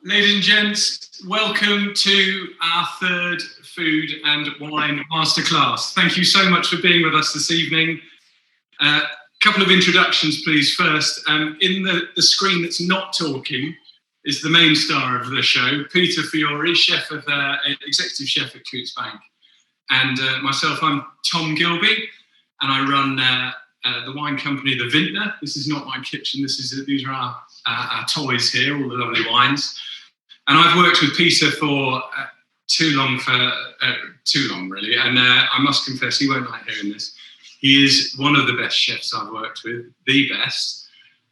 Ladies and gents, welcome to our third Food and Wine Masterclass. Thank you so much for being with us this evening. A couple of introductions, please. First, in the screen that's not talking is the main star of the show, Peter Fiore, executive chef at Coutts Bank. And myself, I'm Tom Gilby, and I run the wine company, The Vintner. This is not my kitchen. These are our toys here, all the lovely wines. And I've worked with Peter for too long, really. And I must confess, he won't like hearing this. He is one of the best chefs I've worked with, the best.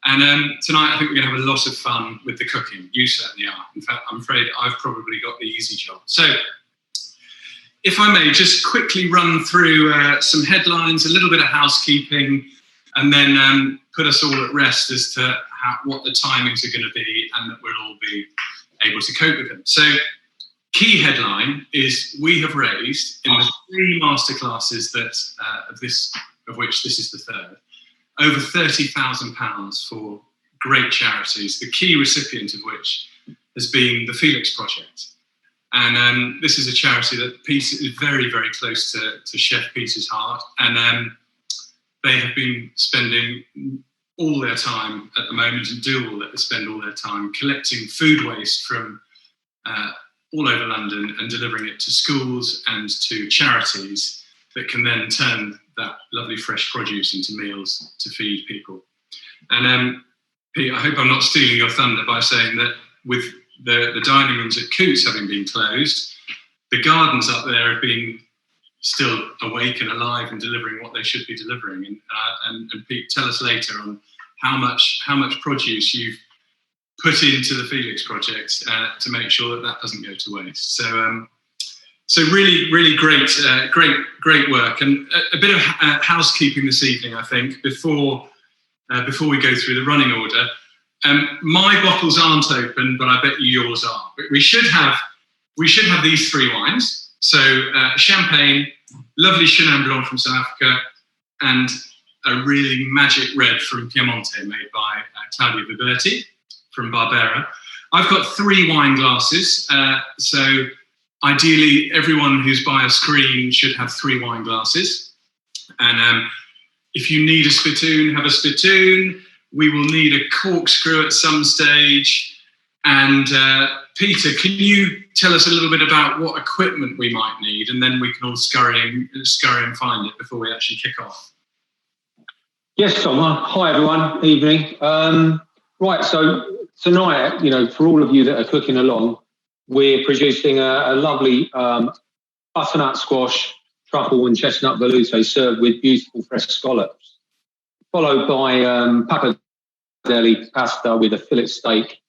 And tonight, I think we're going to have a lot of fun with the cooking. You certainly are. In fact, I'm afraid I've probably got the easy job. So, if I may, just quickly run through some headlines, a little bit of housekeeping, and then put us all at rest as to what the timings are going to be and that we'll all be able to cope with them. So, key headline is we have raised in the 3 masterclasses of which this is the third, over £30,000 for great charities, the key recipient of which has been the Felix Project. And this is a charity that Peter is very, very close to Chef Peter's heart. And they have been spending all their time at the moment and spend all their time collecting food waste from all over London and delivering it to schools and to charities that can then turn that lovely fresh produce into meals to feed people. And Pete, I hope I'm not stealing your thunder by saying that with the dining rooms at Coutts having been closed, the gardens up there have been still awake and alive and delivering what they should be delivering. And Pete, tell us later on how much produce you've put into the Felix Project to make sure that doesn't go to waste. So really, really great work. And a bit of housekeeping this evening, I think, before we go through the running order. My bottles aren't open, but I bet you yours are. But we should have these 3 wines. So champagne, lovely Chenin Blanc from South Africa, and a really magic red from Piemonte made by Claudia Viberti from Barbera. I've got 3 wine glasses. So ideally, everyone who's by a screen should have 3 wine glasses. And if you need a spittoon, have a spittoon. We will need a corkscrew at some stage. And Peter, can you tell us a little bit about what equipment we might need? And then we can all scurry and find it before we actually kick off. Yes, Tom. Hi, everyone. Evening. Right, so tonight, for all of you that are cooking along, we're producing a lovely butternut squash, truffle and chestnut veloute served with beautiful fresh scallops, followed by pappardelle pasta with a fillet steak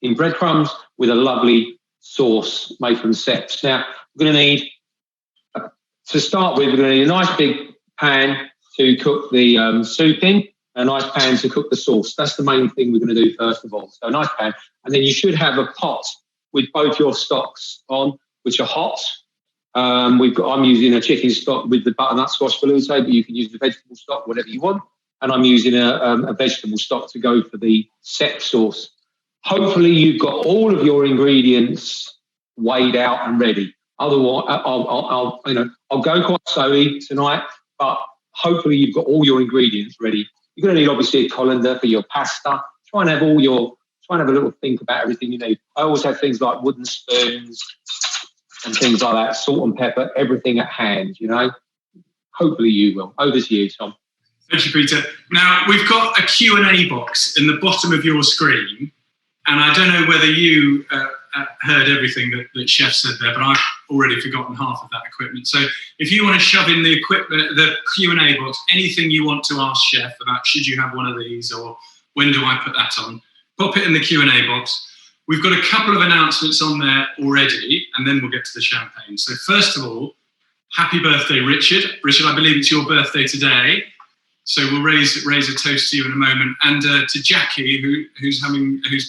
in breadcrumbs with a lovely sauce made from ceps. Now, we're going to need, to start with, we're going to need a nice big pan to cook the soup in, a nice pan to cook the sauce. That's the main thing we're going to do first of all. So a nice pan. And then you should have a pot with both your stocks on, which are hot. I'm using a chicken stock with the butternut squash veloute, but you can use the vegetable stock, whatever you want. And I'm using a vegetable stock to go for the cep sauce. Hopefully you've got all of your ingredients weighed out and ready. Otherwise, I'll go quite slowly tonight, but hopefully you've got all your ingredients ready. You're going to need obviously a colander for your pasta. Try and have a little think about everything you need. I always have things like wooden spoons and things like that, salt and pepper, everything at hand, Hopefully you will. Over to you, Tom. Thank you, Peter. Now, we've got a Q&A box in the bottom of your screen, and I don't know whether you heard everything that Chef said there, but I've already forgotten half of that equipment. So if you want to shove in the Q&A box, anything you want to ask Chef about, should you have one of these, or when do I put that on, pop it in the Q&A box. We've got a couple of announcements on there already, and then we'll get to the champagne. So first of all, happy birthday, Richard. Richard, I believe it's your birthday today. So we'll raise a toast to you in a moment, and to Jackie, whose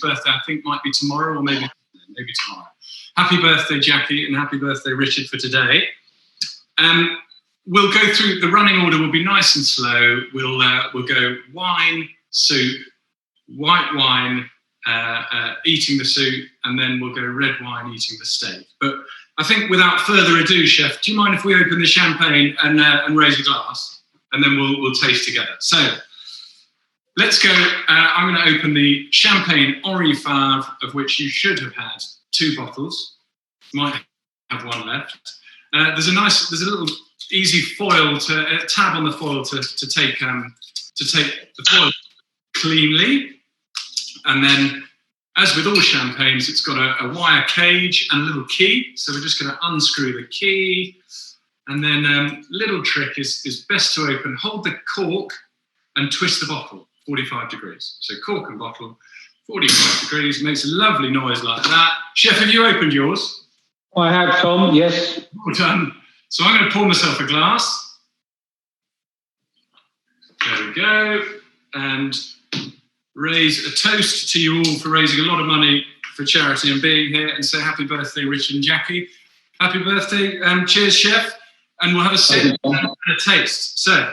birthday I think might be tomorrow, or maybe tomorrow. Happy birthday, Jackie, and happy birthday, Richard, for today. We'll go through the running order. Will be nice and slow. We'll go wine, soup, white wine, eating the soup, and then we'll go red wine eating the steak. But I think without further ado, Chef, do you mind if we open the champagne and raise a glass, and then we'll taste together? So let's go. I'm going to open the champagne Henri Favre, of which you should have had 2 bottles. Might have 1 left. There's a little easy foil a tab on the foil to take the foil cleanly, and then, as with all champagnes, it's got a wire cage and a little key. So we're just going to unscrew the key, and then little trick is best to open, hold the cork, and twist the bottle 45 degrees. So cork and bottle 45 degrees makes a lovely noise like that. Chef, have you opened yours? I have, Tom. Yes. Well done. So I'm going to pour myself a glass. There we go. And raise a toast to you all for raising a lot of money for charity and being here, and say happy birthday, Richard and Jackie. Happy birthday. Cheers, Chef. And we'll have a sip and a taste. So,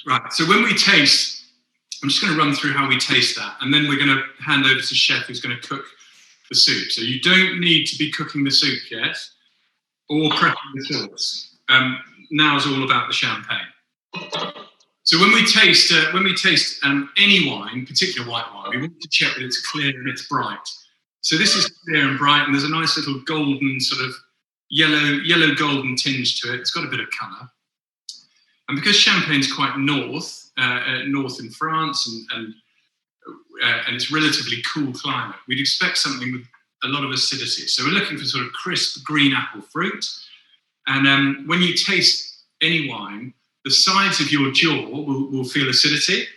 right. So when we taste, I'm just going to run through how we taste that, and then we're going to hand over to Chef, who's going to cook the soup. So you don't need to be cooking the soup yet, or prepping the sauce. Now is all about the champagne. So when we taste any wine, particularly white wine, we want to check that it's clear and it's bright. So this is clear and bright, and there's a nice little golden sort of yellow golden tinge to it. It's got a bit of colour, and because Champagne's quite north in France, and it's relatively cool climate, we'd expect something with a lot of acidity. So we're looking for sort of crisp green apple fruit. And when you taste any wine, the sides of your jaw will feel acidity.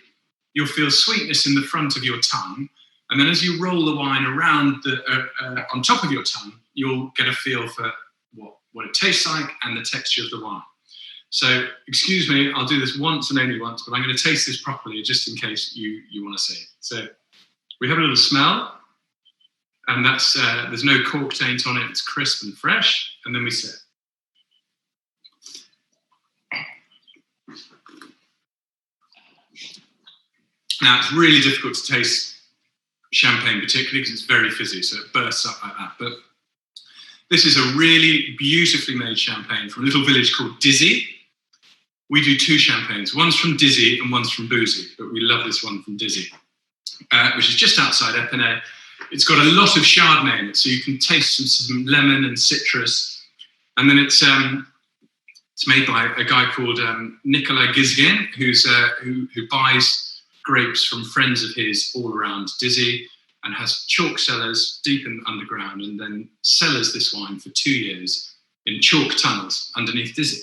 You'll feel sweetness in the front of your tongue. And then as you roll the wine around on top of your tongue, you'll get a feel for what it tastes like and the texture of the wine. So, excuse me, I'll do this once and only once, but I'm going to taste this properly just in case you want to see it. So, we have a little smell, and that's there's no cork taint on it. It's crisp and fresh, and then we sip. Now, it's really difficult to taste champagne, particularly because it's very fizzy, so it bursts up like that. But this is a really beautifully made champagne from a little village called Dizzy. We do 2 champagnes. One's from Dizzy and one's from Boozy, but we love this one from Dizzy, which is just outside Epinay. It's got a lot of Chardonnay in it, so you can taste some lemon and citrus. And then it's made by a guy called Nicolas Guizguin, who buys grapes from friends of his all around Dizzy, and has chalk cellars deep in underground, and then cellars this wine for 2 years in chalk tunnels underneath Dizzy.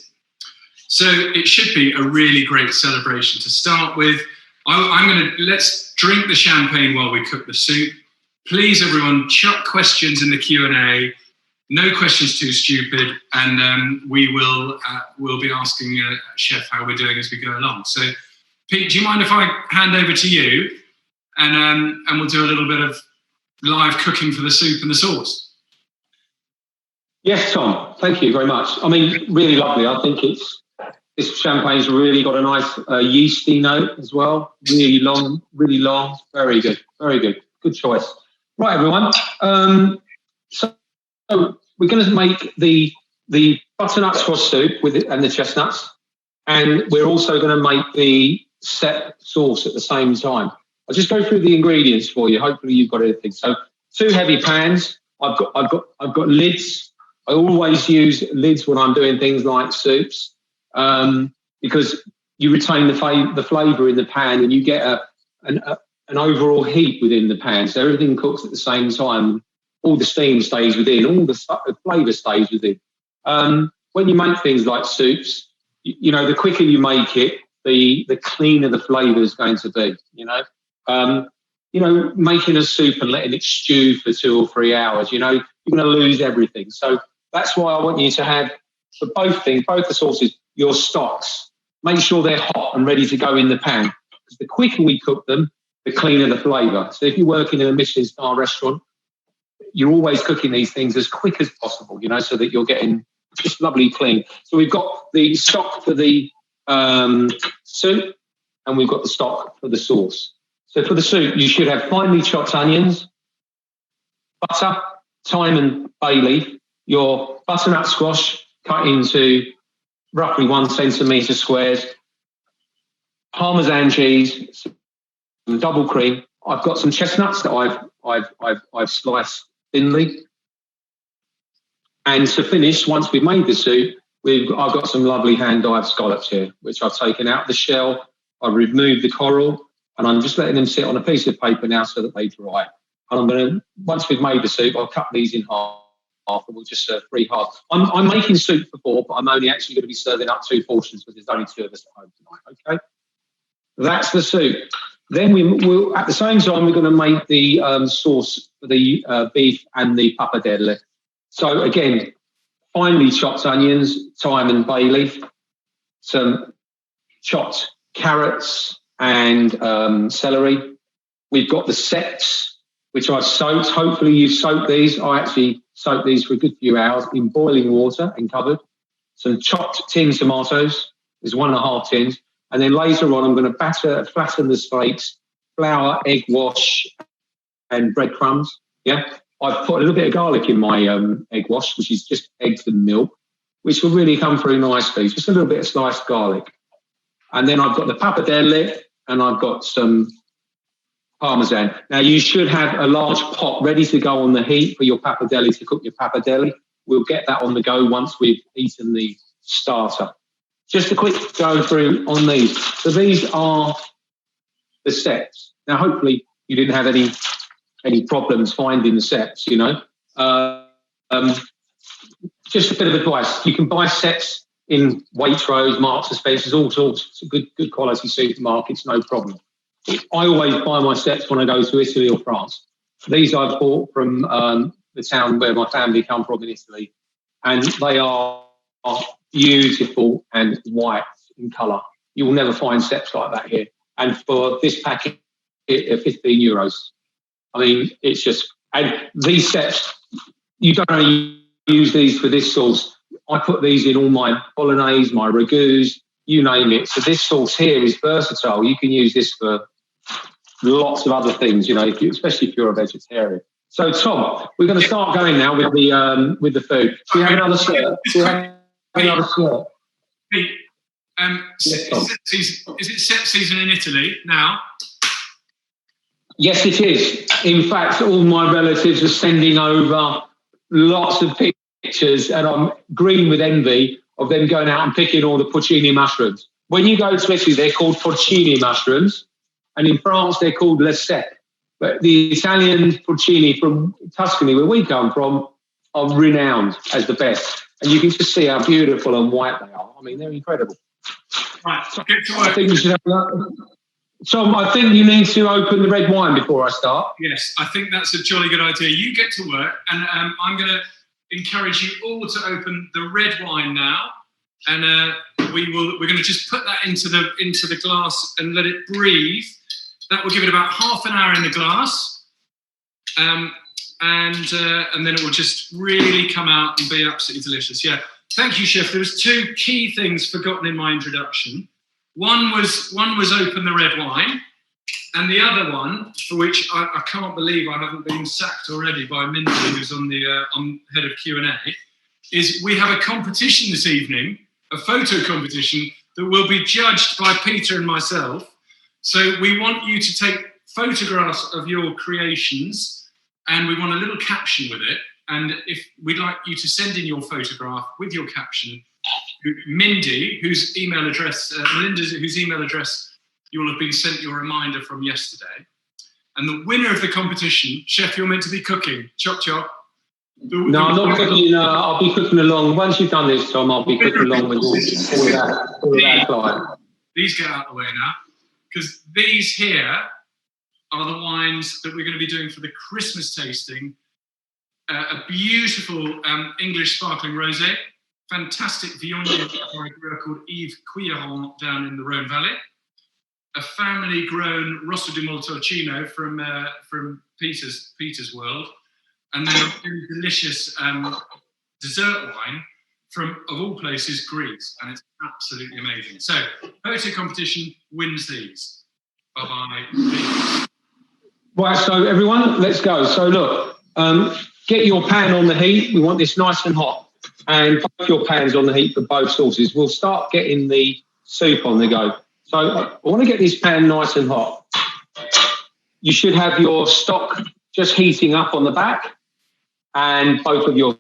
So it should be a really great celebration to start with. Let's drink the champagne while we cook the soup. Please, everyone, chuck questions in the Q&A. No questions too stupid, and we'll be asking Chef how we're doing as we go along. So, Pete, do you mind if I hand over to you, and we'll do a little bit of live cooking for the soup and the sauce? Yes, Tom. Thank you very much. I mean, really lovely. I think this champagne's really got a nice yeasty note as well. Really long. Very good. Good choice. Right, everyone. So we're going to make the butternut squash soup with it and the chestnuts, and we're also going to make the set sauce at the same time. I'll just go through the ingredients for you. Hopefully, you've got everything. So 2 heavy pans. I've got lids. I always use lids when I'm doing things like soups, because you retain the flavour in the pan, and you get an overall heat within the pan. So everything cooks at the same time. All the steam stays within. All the flavour stays within. When you make things like soups, the quicker you make it, the cleaner the flavour is going to be. Making a soup and letting it stew for 2 or 3 hours, you're going to lose everything. So that's why I want you to have, for both the sauces, your stocks. Make sure they're hot and ready to go in the pan. Because the quicker we cook them, the cleaner the flavour. So if you're working in a Michelin-star restaurant, you're always cooking these things as quick as possible, so that you're getting just lovely clean. So we've got the stock for the soup. and we've got the stock for the sauce. So for the soup, you should have finely chopped onions, butter, thyme and bay leaf, your butternut squash cut into roughly 1 centimetre squares, Parmesan cheese, some double cream. I've got some chestnuts that I've sliced thinly. And to finish, once we've made the soup, I've got some lovely hand-dyed scallops here, which I've taken out of the shell. I've removed the coral, and I'm just letting them sit on a piece of paper now so that they dry. And I'm going to, once we've made the soup, I'll cut these in half, and we'll just serve 3 halves. I'm making soup for 4, but I'm only actually going to be serving up 2 portions because there's only 2 of us at home tonight. Okay, that's the soup. Then we'll at the same time we're going to make the sauce for the beef and the pappardelle. So again, finely chopped onions, thyme and bay leaf, some chopped carrots and celery. We've got the ceps, which I've soaked. Hopefully you've soaked these. I actually soaked these for a good few hours in boiling water and covered. Some chopped tin tomatoes. There's 1.5 tins. And then later on, I'm going to flatten the steaks, flour, egg wash, and breadcrumbs. Yeah. I've put a little bit of garlic in my egg wash, which is just eggs and milk, which will really come through nicely. Just a little bit of sliced garlic. And then I've got the pappardelle and I've got some Parmesan. Now, you should have a large pot ready to go on the heat for your pappardelle to cook your pappardelle. We'll get that on the go once we've eaten the starter. Just a quick go through on these. So these are the sets. Now, hopefully you didn't have any problems finding the sets, you know. Just a bit of advice. You can buy sets in Waitrose, Marks and Spencer's, all sorts of good quality supermarkets, no problem. I always buy my sets when I go to Italy or France. These I bought from the town where my family come from in Italy, and they are beautiful and white in colour. You will never find sets like that here. And for this packet, €15. I mean, it's just, and these sets, you don't only use these for this sauce. I put these in all my bolognese, my ragouts, you name it. So this sauce here is versatile. You can use this for lots of other things, you know, especially if you're a vegetarian. So Tom, we're going to start going now with the food. Do you have another slot? Pete, is it set season in Italy now? Yes, it is. In fact, all my relatives are sending over lots of pictures, and I'm green with envy of them going out and picking all the porcini mushrooms. When you go to Italy, they're called porcini mushrooms, and in France, they're called le cèpe. But the Italian porcini from Tuscany, where we come from, are renowned as the best. And you can just see how beautiful and white they are. I mean, they're incredible. Right, get to work. I think you should have that. Tom, I think you need to open the red wine before I start. Yes, I think that's a jolly good idea. You get to work, and I'm going to encourage you all to open the red wine now, and we're going to just put that into the glass and let it breathe. That will give it about half an hour in the glass, and then it will just really come out and be absolutely delicious. Yeah, thank you, Chef. There was 2 key things forgotten in my introduction. One was open the red wine, and the other one, for which I can't believe I haven't been sacked already by Mindy, who's on head of Q&A, is we have a competition this evening, a photo competition that will be judged by Peter and myself. So we want you to take photographs of your creations, and we want a little caption with it. And if we'd like you to send in your photograph with your caption, Mindy, whose email address, Melinda's, whose email address you will have been sent your reminder from yesterday. And the winner of the competition, Chef, you're meant to be cooking. Chop, chop. No, I'm not cooking. I'll be cooking along. Once you've done this, Tom, I'll be cooking along with all that client. These get out of the way now, because these here are the wines that we're going to be doing for the Christmas tasting. A beautiful English sparkling rosé, fantastic Viognier by a grower called Yves Cuilleron down in the Rhone Valley, a family-grown Rosso di Montalcino from Peter's World, and then a really delicious dessert wine of all places, Greece, and it's absolutely amazing. So, poetry competition wins these. Bye-bye. Right, so everyone, let's go. So look, get your pan on the heat. We want this nice and hot. And put your pans on the heat for both sauces. We'll start getting the soup on the go. So I want to get this pan nice and hot. You should have your stock just heating up on the back and both of your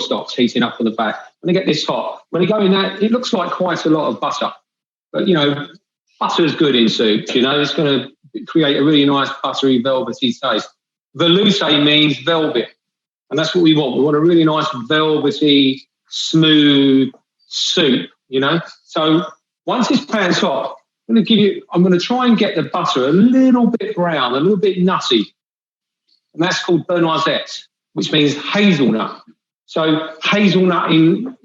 stocks heating up on the back. When I get this hot, when I go in that, it looks like quite a lot of butter. But, butter is good in soup, it's going to create a really nice buttery, velvety taste. Veloute means velvet, and that's what we want. We want a really nice, velvety, smooth soup, So once this pan's hot, I'm going to try and get the butter a little bit brown, a little bit nutty, and that's called Bernardette, which means hazelnut. So hazelnut in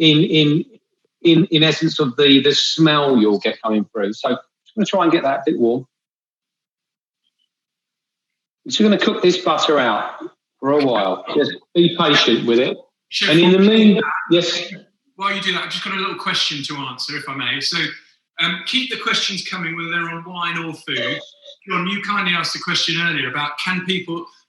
essence of the smell you'll get coming through. So I'm going to try and get that a bit warm. I'm just going to cook this butter out for a while. Just be patient with it. Chef, and in the meantime, yes. While you do that, I've just got a little question to answer, if I may. So keep the questions coming, whether they're on wine or food. John, you kindly asked a question earlier about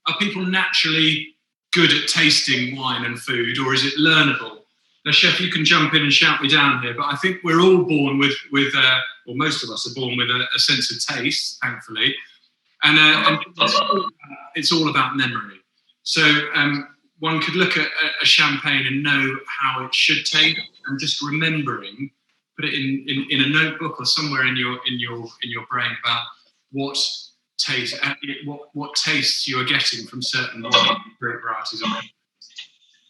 are people naturally good at tasting wine and food, or is it learnable? Now, Chef, you can jump in and shout me down here, but I think we're all born with or most of us are born with a sense of taste, thankfully. And it's all about memory. So one could look at a champagne and know how it should taste, and just remembering, put it in a notebook or somewhere in your brain about what tastes you are getting from certain wine varieties.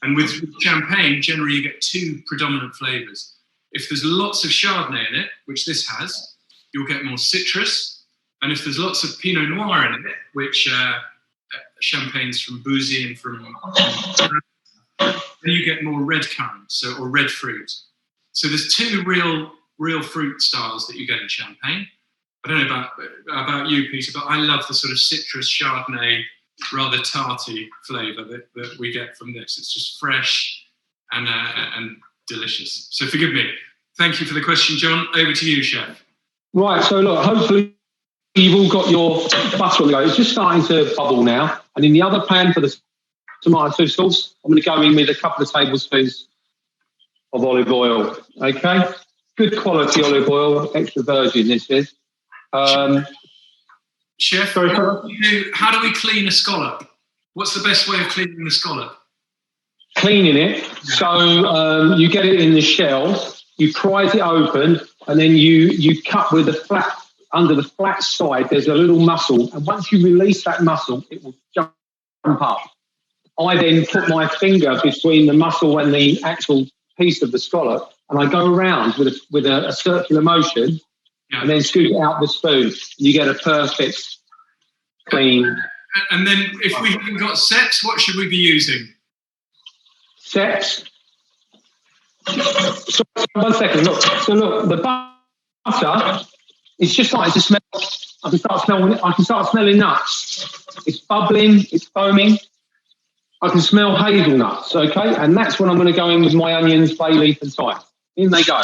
And with champagne, generally you get two predominant flavours. If there's lots of Chardonnay in it, which this has, you'll get more citrus. And if there's lots of Pinot Noir in it, which champagnes from Bouzy and from then you get more red currants, or red fruit. So there's two real fruit styles that you get in champagne. I don't know about you, Peter, but I love the sort of citrus Chardonnay, rather tarty flavour that we get from this. It's just fresh and delicious. So forgive me. Thank you for the question, John. Over to you, Chef. Right, so look, hopefully you've all got your butter on the go. It's just starting to bubble now. And in the other pan for the tomato sauce, I'm going to go in with a couple of tablespoons of olive oil. Okay? Good quality olive oil, extra virgin this is. Chef, sorry, how do we clean a scallop? What's the best way of cleaning the scallop? Cleaning it. So you get it in the shell, you prise it open, and then you cut with the flat, under the flat side, there's a little muscle. And once you release that muscle, it will jump up. I then put my finger between the muscle and the actual piece of the scallop, and I go around with a circular motion, and then scoop it out with the spoon. You get a perfect clean. And then if we haven't got seps, what should we be using? Seps. So, 1 second, look. So look, the butter, it's just starting to smell. I can start smelling nuts. It's bubbling, it's foaming. I can smell hazelnuts, okay? And that's when I'm going to go in with my onions, bay leaf and thyme. In they go.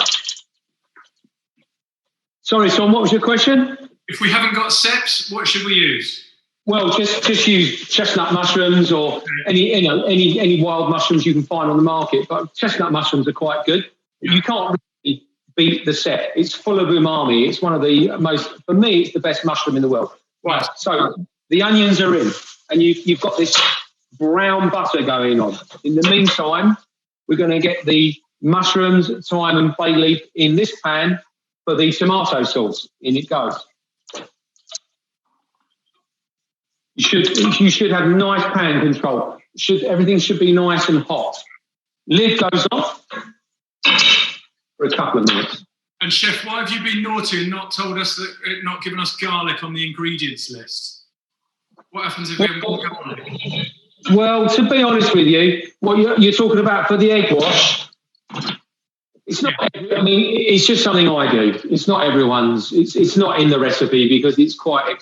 Sorry, Tom, what was your question? If we haven't got seps, what should we use? Well, just use chestnut mushrooms or any wild mushrooms you can find on the market. But chestnut mushrooms are quite good. Yeah. You can't really beat the sep. It's full of umami. It's one of the most, for me, it's the best mushroom in the world. Right, so the onions are in, and you've got this brown butter going on. In the meantime, we're going to get the mushrooms, thyme and bay leaf in this pan for the tomato sauce. In it goes. You should have nice pan control. Everything should be nice and hot. Lid goes off for a couple of minutes. And Chef, why have you been naughty and not told us not given us garlic on the ingredients list? What happens if we haven't got garlic? Well, to be honest with you, what you're talking about for the egg wash, it's not. I mean, it's just something I do. It's not everyone's. It's not in the recipe because it's quite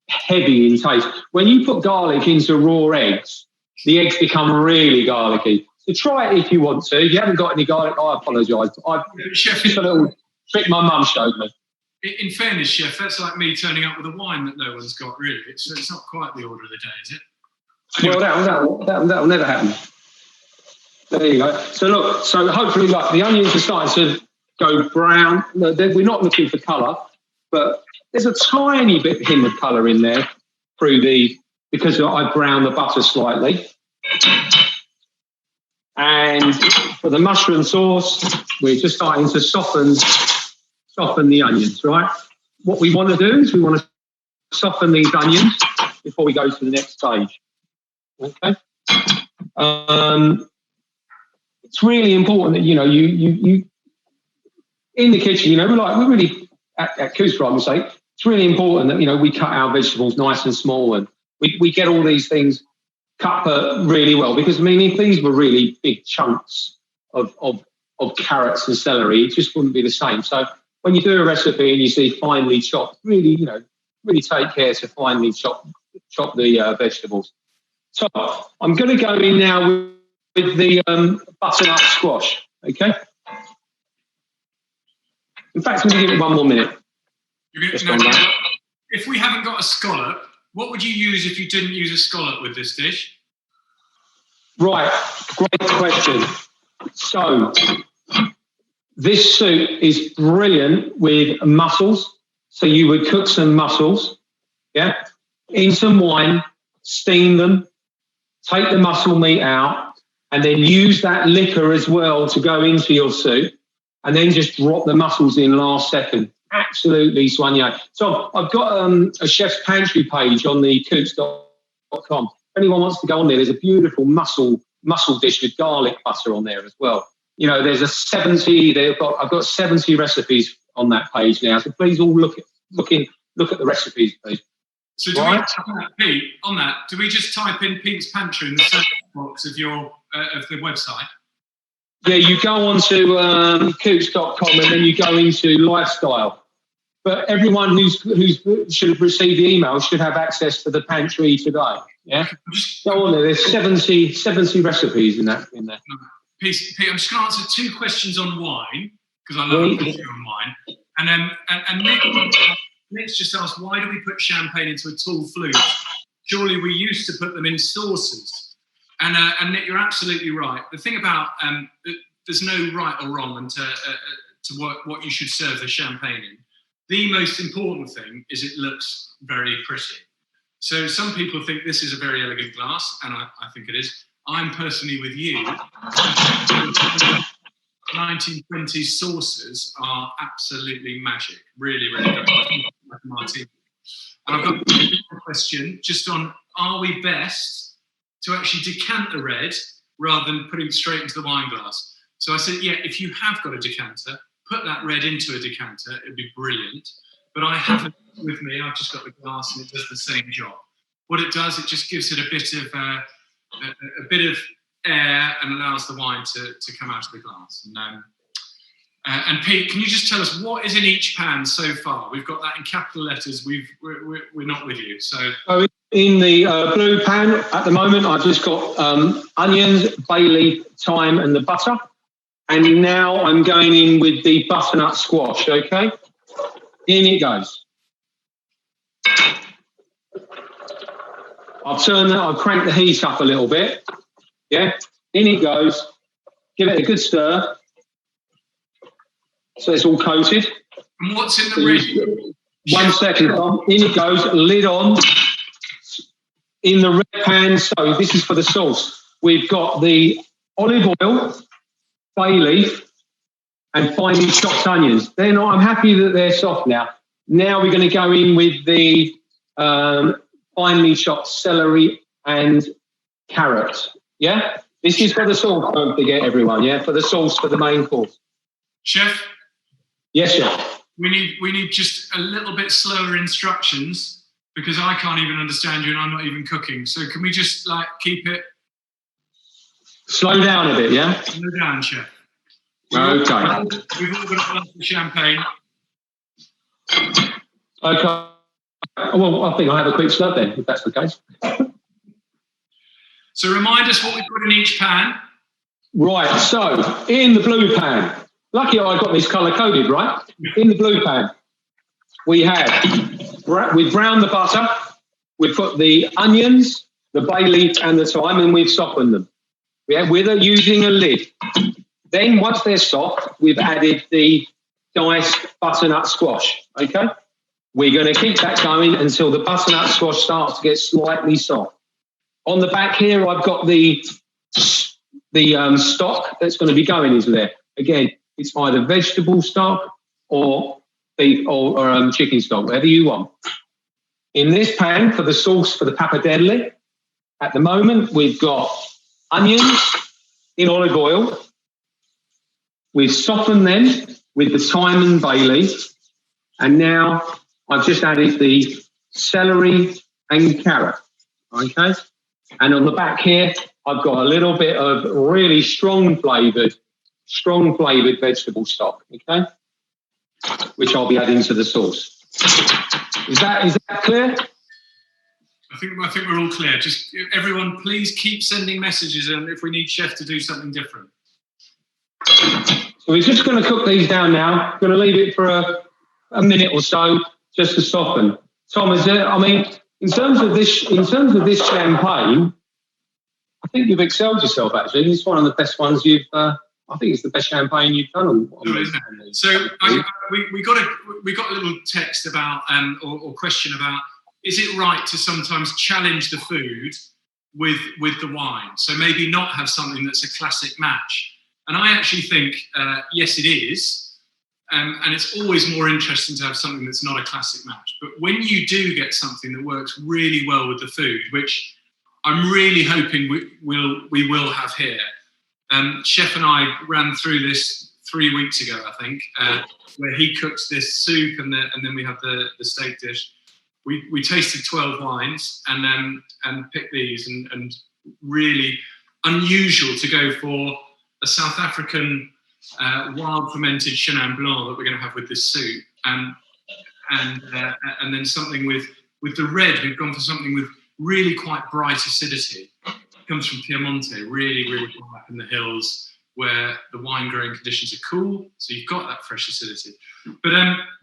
heavy in taste. When you put garlic into raw eggs, the eggs become really garlicky. So try it if you want to. If you haven't got any garlic, I apologise. Chef, just a little trick my mum showed me. In fairness, Chef, that's like me turning up with a wine that no one's got, really. It's not quite the order of the day, is it? Anyway. Well, that'll never happen. There you go. So look, so hopefully, like, the onions are starting to go brown. We're not looking for colour, but there's a tiny hint of colour in there because I browned the butter slightly. And for the mushroom sauce, we're just starting to soften the onions, right? What we want to do is we want to soften these onions before we go to the next stage. Okay. It's really important that you in the kitchen. We're really at Coutts, for argument's sake. It's really important that we cut our vegetables nice and small, and we get all these things cut really well, because if these were really big chunks of carrots and celery, it just wouldn't be the same. So when you do a recipe and you see finely chopped, really take care to finely chop the vegetables. So I'm going to go in now with the butternut squash. Okay. In fact, I'm going to give it 1 more minute. If we haven't got a scallop, what would you use if you didn't use a scallop with this dish? Right, great question. So this soup is brilliant with mussels. So you would cook some mussels, in some wine, steam them, take the mussel meat out, and then use that liquor as well to go into your soup, and then just drop the mussels in last second. Absolutely soigné. So I've got a chef's pantry page on the Coutts.com. If anyone wants to go on there's a beautiful mussel dish with garlic butter on there as well. There's I've got 70 recipes on that page now. So please all look at the recipes, please. So Pete, on that, do we just type in Pete's Pantry in the search box of the website? Yeah, you go on to Coutts.com and then you go into lifestyle. But everyone who should have received the email should have access to the pantry today. Yeah, go on there. There's 70 recipes in there. Pete, I'm just going to answer 2 questions on wine, because I love a question on wine. And Nick's just asked, why do we put champagne into a tall flute? Surely we used to put them in saucers. And Nick, you're absolutely right. The thing about there's no right or wrong and to what you should serve the champagne in. The most important thing is it looks very pretty. So some people think this is a very elegant glass, and I think it is. I'm personally with you. 1920s saucers are absolutely magic. Really, really good. Like a martini. And I've got a question just on, are we best to actually decant the red rather than putting it straight into the wine glass? So I said, if you have got a decanter, put that red into a decanter. It'd be brilliant. But I haven't with me. I've just got the glass, and it does the same job. What it does, it just gives it a bit of air and allows the wine to come out of the glass. And Pete, can you just tell us what is in each pan so far? We've got that in capital letters. We're not with you. So in the blue pan at the moment, I've just got onions, bay leaf, thyme, and the butter. And now I'm going in with the butternut squash. Okay, in it goes. I'll crank the heat up a little bit. Yeah, in it goes. Give it a good stir. So it's all coated. And what's in the red? 1 second. In it goes, lid on. In the red pan, so this is for the sauce. We've got the olive oil, bay leaf, and finely chopped onions. I'm happy that they're soft now. Now we're going to go in with the finely chopped celery and carrots. Yeah? This is for the sauce, don't forget, everyone. Yeah? For the sauce for the main course. Chef? Yes, chef. We need just a little bit slower instructions, because I can't even understand you and I'm not even cooking. So can we just keep it? Slow down a bit, yeah? Slow down, chef. Okay. We've all got a glass of champagne. Okay. Well, I think I'll have a quick slurp then, if that's the case. So remind us what we put in each pan. Right, so in the blue pan, lucky I got this colour coded, right? In the blue pan, we browned the butter, we've put the onions, the bay leaf and the thyme, and we've softened them. We're using a lid. Then once they're soft, we've added the diced butternut squash, okay? We're going to keep that going until the butternut squash starts to get slightly soft. On the back here, I've got the stock that's going to be going into there. Again, it's either vegetable stock or beef or chicken stock, whatever you want. In this pan, for the sauce for the pappardelle, at the moment, we've got onions in olive oil. We've softened them with the thyme and bay leaf. And now I've just added the celery and carrot, okay? And on the back here, I've got a little bit of really strong flavoured vegetable stock, okay? Which I'll be adding to the sauce. Is that clear? I think we're all clear. Just everyone, please keep sending messages, and if we need Chef to do something different. So we're just going to cook these down now. Going to leave it for a minute or so just to soften. Tom, in terms of this champagne, I think you've excelled yourself. Actually, it's one of the best ones you've. I think it's the best champagne you've done on these. So we got a little text about or question about, is it right to sometimes challenge the food with the wine? So maybe not have something that's a classic match. And I actually think yes, it is, and it's always more interesting to have something that's not a classic match. But when you do get something that works really well with the food, which I'm really hoping we will have here. Chef and I ran through this 3 weeks ago, I think, where he cooked this soup and then we have the steak dish. We tasted 12 wines and picked these and really unusual to go for a South African wild fermented Chenin Blanc that we're going to have with this soup, and then something with the red. We've gone for something with really quite bright acidity. It comes from Piemonte, really, really high up in the hills where the wine growing conditions are cool, so you've got that fresh acidity. But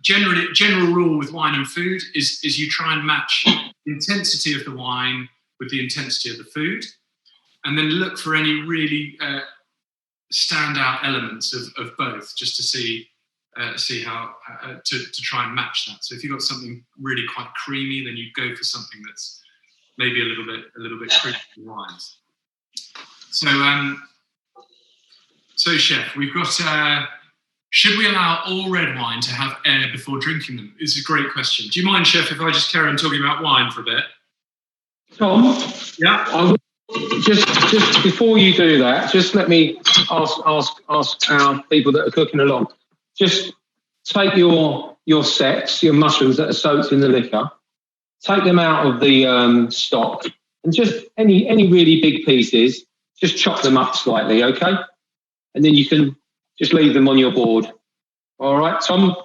general rule with wine and food is you try and match the intensity of the wine with the intensity of the food, and then look for any really standout elements of both, just to see how to try and match that. So if you've got something really quite creamy, then you go for something that's maybe a little bit creamy in wines. So Chef, we've got. Should we allow all red wine to have air before drinking them? It's a great question. Do you mind, Chef, if I just carry on talking about wine for a bit? Tom? Yeah. Just before you do that, just let me ask our people that are cooking along. Just take your mushrooms that are soaked in the liquor, take them out of the stock, and just any really big pieces, just chop them up slightly, okay? And then you can just leave them on your board. All right, Tom?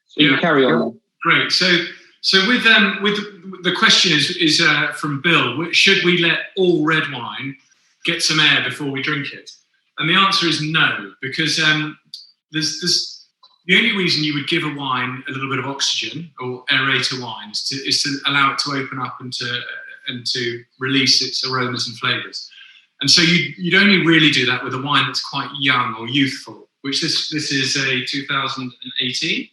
So you can carry on. Great. So with the question is from Bill. Should we let all red wine get some air before we drink it? And the answer is no, because there's the only reason you would give a wine a little bit of oxygen or aerate a wine is to allow it to open up and to release its aromas and flavours. And so you'd only really do that with a wine that's quite young or youthful, which this is a 2018.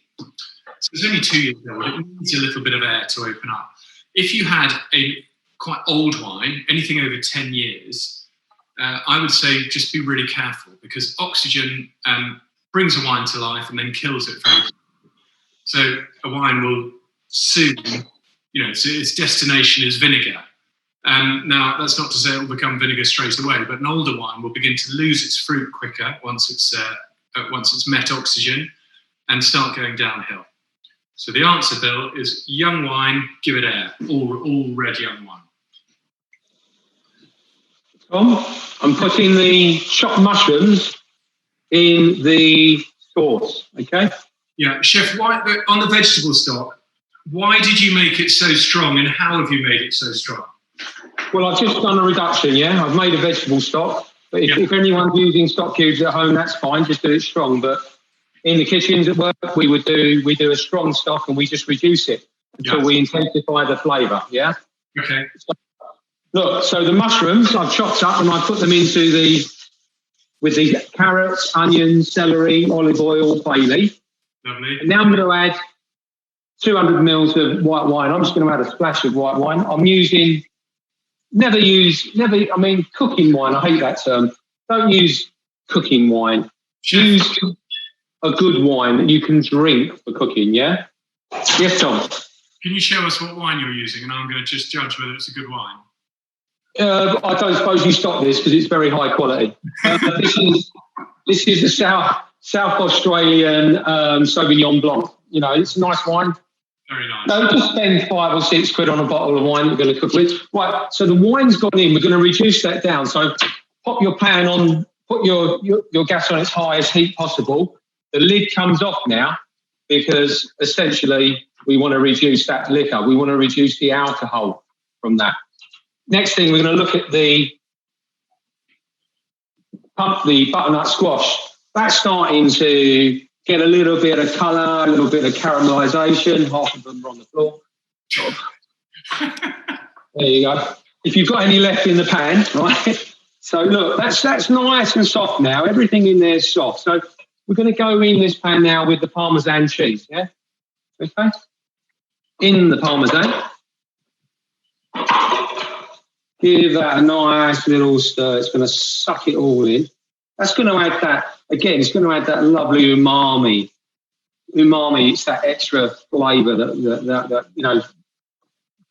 So it's only 2 years old. It needs a little bit of air to open up. If you had a quite old wine, anything over 10 years, I would say just be really careful, because oxygen brings a wine to life and then kills it very quickly. So a wine will soon, so its destination is vinegar. Now, that's not to say it will become vinegar straight away, but an older wine will begin to lose its fruit quicker once it's met oxygen and start going downhill. So the answer, Bill, is young wine, give it air, all red young wine. Tom, I'm putting the chopped mushrooms in the sauce, okay? Yeah, Chef, on the vegetable stock, why did you make it so strong, and how have you made it so strong? Well, I've just done a reduction, yeah? I've made a vegetable stock. But if anyone's using stock cubes at home, that's fine. Just do it strong. But in the kitchens at work, we do a strong stock and we just reduce it until we intensify the flavour. Yeah. Okay. Look, so the mushrooms I've chopped up and I put them with the carrots, onions, celery, olive oil, bay leaf. Lovely. And now I'm going to add 200 mils of white wine. I'm just going to add a splash of white wine. I'm using, cooking wine. I hate that term. Don't use cooking wine. Use a good wine that you can drink for cooking, yeah? Yes, Tom? Can you show us what wine you're using? And I'm going to just judge whether it's a good wine. I don't suppose you stop this because it's very high quality. This is the South Australian Sauvignon Blanc. You know, it's a nice wine. Very nice. Don't just spend £5 or £6 on a bottle of wine you're going to cook with. Right, so the wine's gone in. We're going to reduce that down. So pop your pan on, put your gas on its highest heat possible. The lid comes off now because essentially we want to reduce that liquor. We want to reduce the alcohol from that. Next thing, we're going to look at the butternut squash. That's starting to get a little bit of colour, a little bit of caramelisation. Half of them are on the floor. There you go. If you've got any left in the pan, right? So look, that's nice and soft now. Everything in there is soft. So we're going to go in this pan now with the Parmesan cheese, yeah? Okay? In the Parmesan. Give that a nice little stir. It's going to suck it all in. That's going to add that, again, it's going to add that lovely umami. Umami, it's that extra flavour that you know,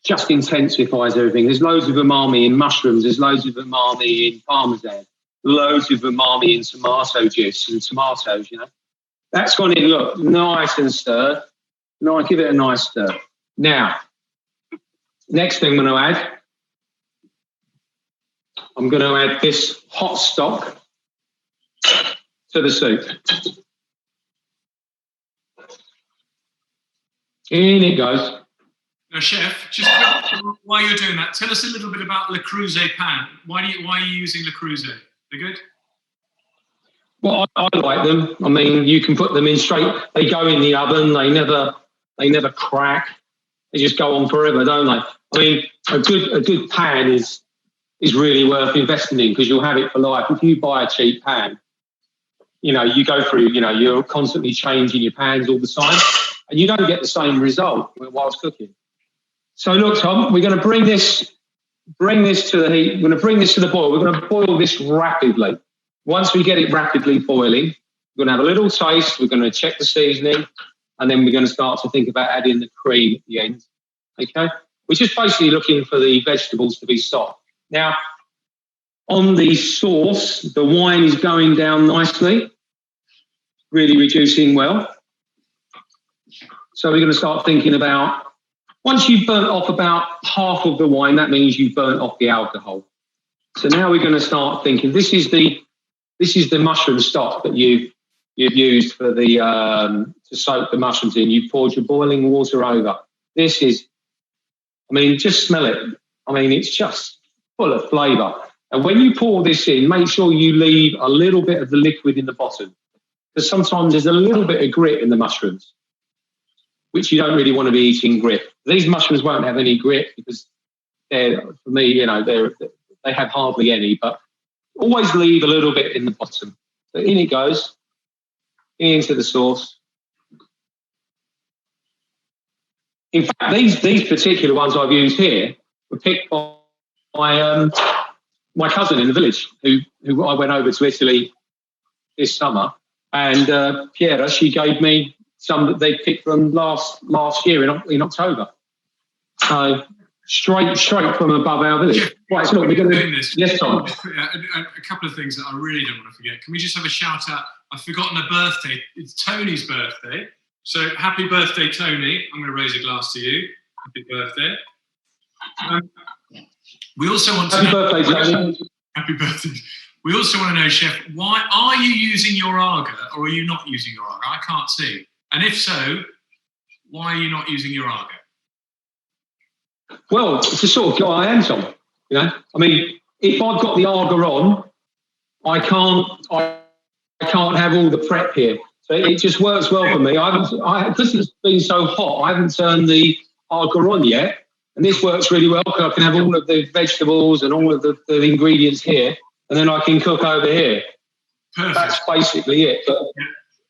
just intensifies everything. There's loads of umami in mushrooms. There's loads of umami in Parmesan. Loads of umami in tomato juice and tomatoes, you know. That's gone in, look, nice and stirred. No, give it a nice stir. Now, next thing I'm going to add, I'm going to add this hot stock to the soup. In it goes. Now, Chef, just quickly, while you're doing that, tell us a little bit about Le Creuset pan. Why are you using Le Creuset? They're good? Well, I like them. I mean, you can put them in straight. They go in the oven. They never crack. They just go on forever, don't they? I mean, a good pan is really worth investing in because you'll have it for life. If you buy a cheap pan, you know, you go through, you know, you're constantly changing your pans all the time and you don't get the same result whilst cooking. So look, Tom, we're going to bring this to the heat. We're going to bring this to the boil. We're going to boil this rapidly. Once we get it rapidly boiling, we're going to have a little taste. We're going to check the seasoning and then we're going to start to think about adding the cream at the end. Okay? We're just basically looking for the vegetables to be soft. Now, on the sauce, the wine is going down nicely, really reducing well. So we're going to start thinking about, once you've burnt off about half of the wine, that means you've burnt off the alcohol. So now we're going to start thinking, this is the mushroom stock that you've used for the to soak the mushrooms in. You've poured your boiling water over. This is, I mean, just smell it. I mean, it's just full of flavour. And when you pour this in, make sure you leave a little bit of the liquid in the bottom. Because sometimes there's a little bit of grit in the mushrooms, which you don't really want to be eating grit. These mushrooms won't have any grit because for me, you know, they have hardly any, but always leave a little bit in the bottom. So in it goes, into the sauce. In fact, these particular ones I've used here were picked by my cousin in the village, who I went over to Italy this summer, and Piera, she gave me some that they picked from last year in October. So straight from above our village. Yeah, right, so look, we're going to do this. Yes, Tom. A couple of things that I really don't want to forget. Can we just have a shout out? I've forgotten a birthday. It's Tony's birthday. So happy birthday, Tony. I'm going to raise a glass to you. Happy birthday. We also want to know, birthday, Tony. Happy birthday. We also want to know, Chef, why are you using your Arga or are you not using your Arga? I can't see. And if so, why are you not using your Arga? Well, it's the sort of guy I am, Tom. You know, I mean, if I've got the Arga on, I can't have all the prep here. So it just works well for me. Because it's been so hot, I haven't turned the Arga on yet. And this works really well because I can have all of the vegetables and all of the ingredients here, and then I can cook over here. Perfect. That's basically it. But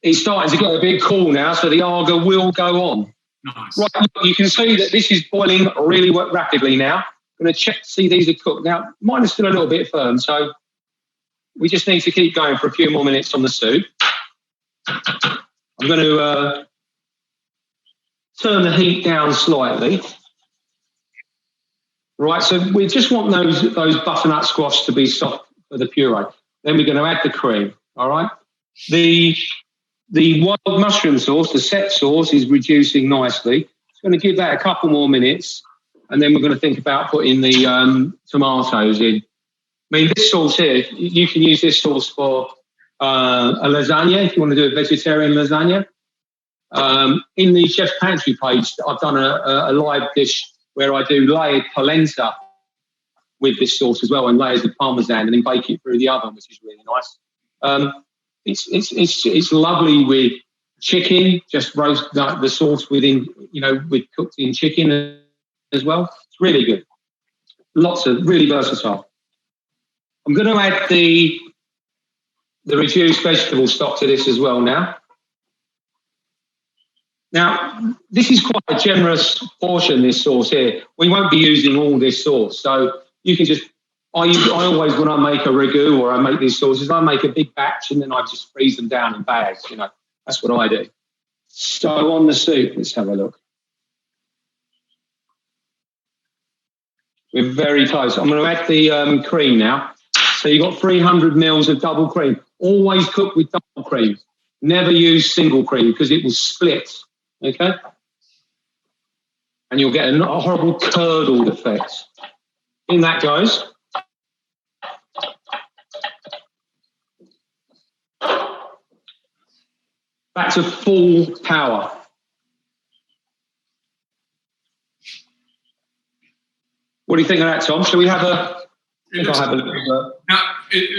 it's starting to get a bit cool now, so the Arga will go on. Nice. Right, you can see that this is boiling really rapidly now. I'm going to check to see these are cooked. Now, mine is still a little bit firm, so we just need to keep going for a few more minutes on the soup. I'm going to turn the heat down slightly. Right, so we just want those butternut squash to be soft for the puree. Then we're going to add the cream, all right? The wild mushroom sauce, the set sauce, is reducing nicely. It's going to give that a couple more minutes, and then we're going to think about putting the tomatoes in. I mean, this sauce here, you can use this sauce for a lasagna, if you want to do a vegetarian lasagna. In the Chef's Pantry page, I've done a live dish where I do layered polenta with this sauce as well, and layers of parmesan, and then bake it through the oven, which is really nice. It's lovely with chicken, just roast the sauce with cooked in chicken as well. It's really good. Really versatile. I'm going to add the reduced vegetable stock to this as well now. Now, this is quite a generous portion, this sauce here. We won't be using all this sauce. So you can just, I always, when I make a ragu or I make these sauces, I make a big batch and then I just freeze them down in bags, That's what I do. So on the soup, let's have a look. We're very close. I'm going to add the cream now. So you've got 300 mils of double cream. Always cook with double cream. Never use single cream because it will split. Okay? And you'll get a horrible curdled effect. In that goes. Back to full power. What do you think of that, Tom? Shall we have a... It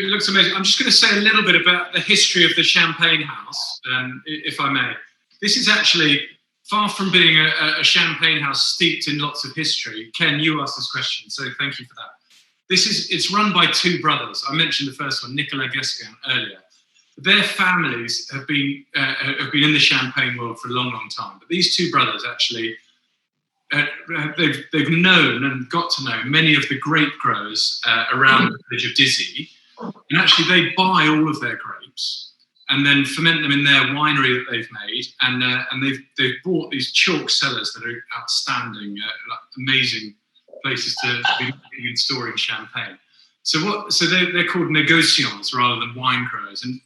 looks amazing. I'm just going to say a little bit about the history of the Champagne House, if I may. This is actually, far from being a champagne house steeped in lots of history. Ken, you asked this question, so thank you for that. It's run by two brothers. I mentioned the first one, Nicolas Guesquin, earlier. Their families have been in the champagne world for a long, long time. But these two brothers actually, they've known and got to know many of the grape growers around the village of Dizzy. And actually, they buy all of their grapes and then ferment them in their winery that they've made. And they've bought these chalk cellars that are outstanding, amazing places to be making and storing champagne. So they're called négociants rather than wine growers. And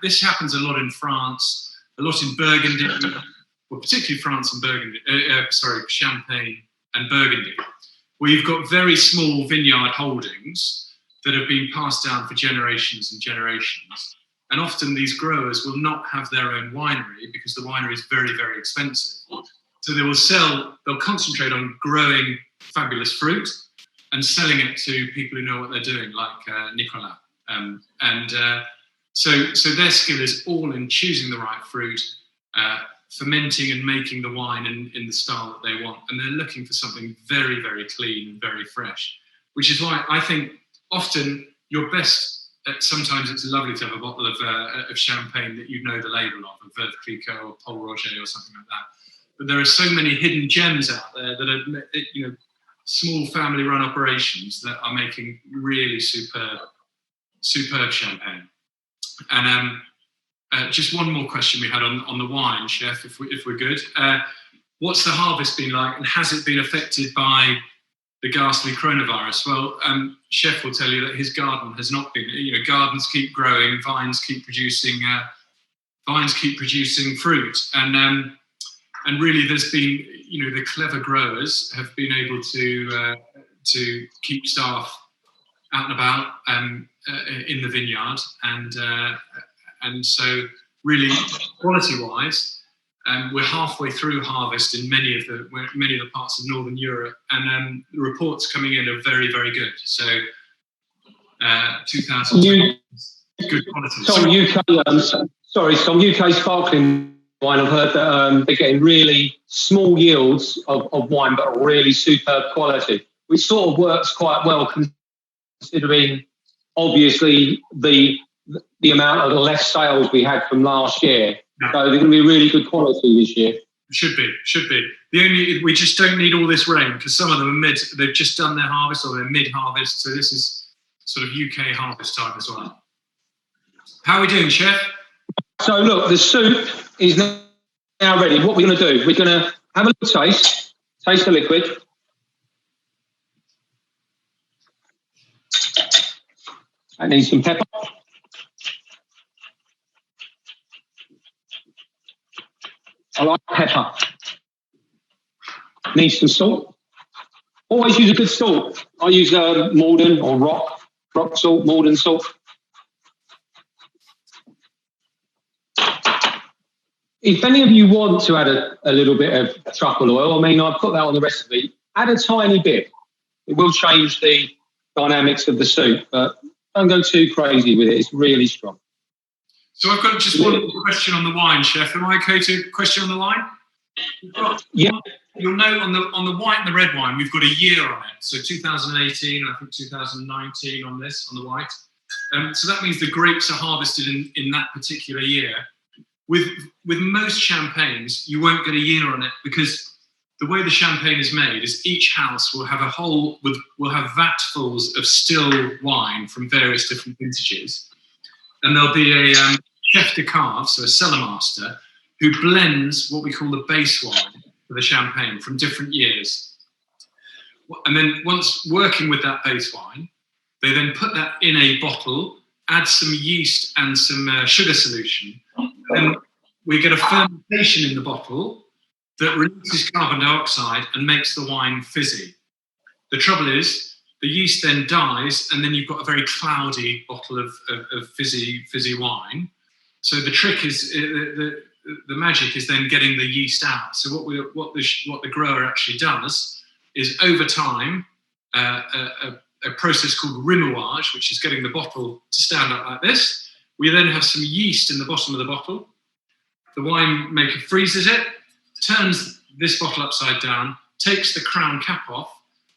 this happens a lot in France, a lot in Burgundy, well, particularly France and Burgundy, Champagne and Burgundy, where you've got very small vineyard holdings that have been passed down for generations and generations. And often these growers will not have their own winery because the winery is very, very expensive. So they'll concentrate on growing fabulous fruit and selling it to people who know what they're doing, like Nicolas. So their skill is all in choosing the right fruit, fermenting and making the wine in the style that they want. And they're looking for something very, very clean and very fresh, which is why I think often you're best. Sometimes it's lovely to have a bottle of champagne that you know the label of Veuve Clicquot or Paul Roger or something like that. But there are so many hidden gems out there that are, small family-run operations that are making really superb champagne. And just one more question we had on the wine, Chef, if we're good. What's the harvest been like, and has it been affected by the ghastly coronavirus? Well, Chef will tell you that his garden has not been. Gardens keep growing, vines keep producing fruit, and really, there's been, the clever growers have been able to keep staff out and about in the vineyard, and so really, quality-wise. We're halfway through harvest in many of the parts of Northern Europe, and the reports coming in are very, very good. So 2000. Good quality. Some UK sparkling wine. I've heard that they're getting really small yields of wine, but really superb quality, which sort of works quite well considering, obviously, the amount of less sales we had from last year. Yeah. So they're going to be really good quality this year. Should be. We just don't need all this rain, because some of them they've just done their harvest or they're mid-harvest. So this is sort of UK harvest time as well. How are we doing, Chef? So look, the soup is now ready. What we're going to do, we're going to have a little taste the liquid. I need some pepper. I like pepper. Need some salt. Always use a good salt. I use Morden or rock salt, Morden salt. If any of you want to add a little bit of truffle oil, I mean, I've put that on the recipe, add a tiny bit. It will change the dynamics of the soup, but don't go too crazy with it. It's really strong. So I've got just one question on the wine, Chef. Am I okay to question on the wine? Yeah. You'll know on the white and the red wine, we've got a year on it. So 2018, I think 2019 on this, on the white. So that means the grapes are harvested in that particular year. With most champagnes, you won't get a year on it, because the way the champagne is made is each house will have will have vatfuls of still wine from various different vintages, and there'll be a chef de cave, so a cellar master, who blends what we call the base wine for the champagne from different years. And then once working with that base wine, they then put that in a bottle, add some yeast and some sugar solution, and we get a fermentation in the bottle that releases carbon dioxide and makes the wine fizzy. The trouble is, the yeast then dies, and then you've got a very cloudy bottle of fizzy wine. So the trick is, the magic is then getting the yeast out. So what the grower actually does is, over time, a process called remuage, which is getting the bottle to stand up like this. We then have some yeast in the bottom of the bottle. The winemaker freezes it, turns this bottle upside down, takes the crown cap off,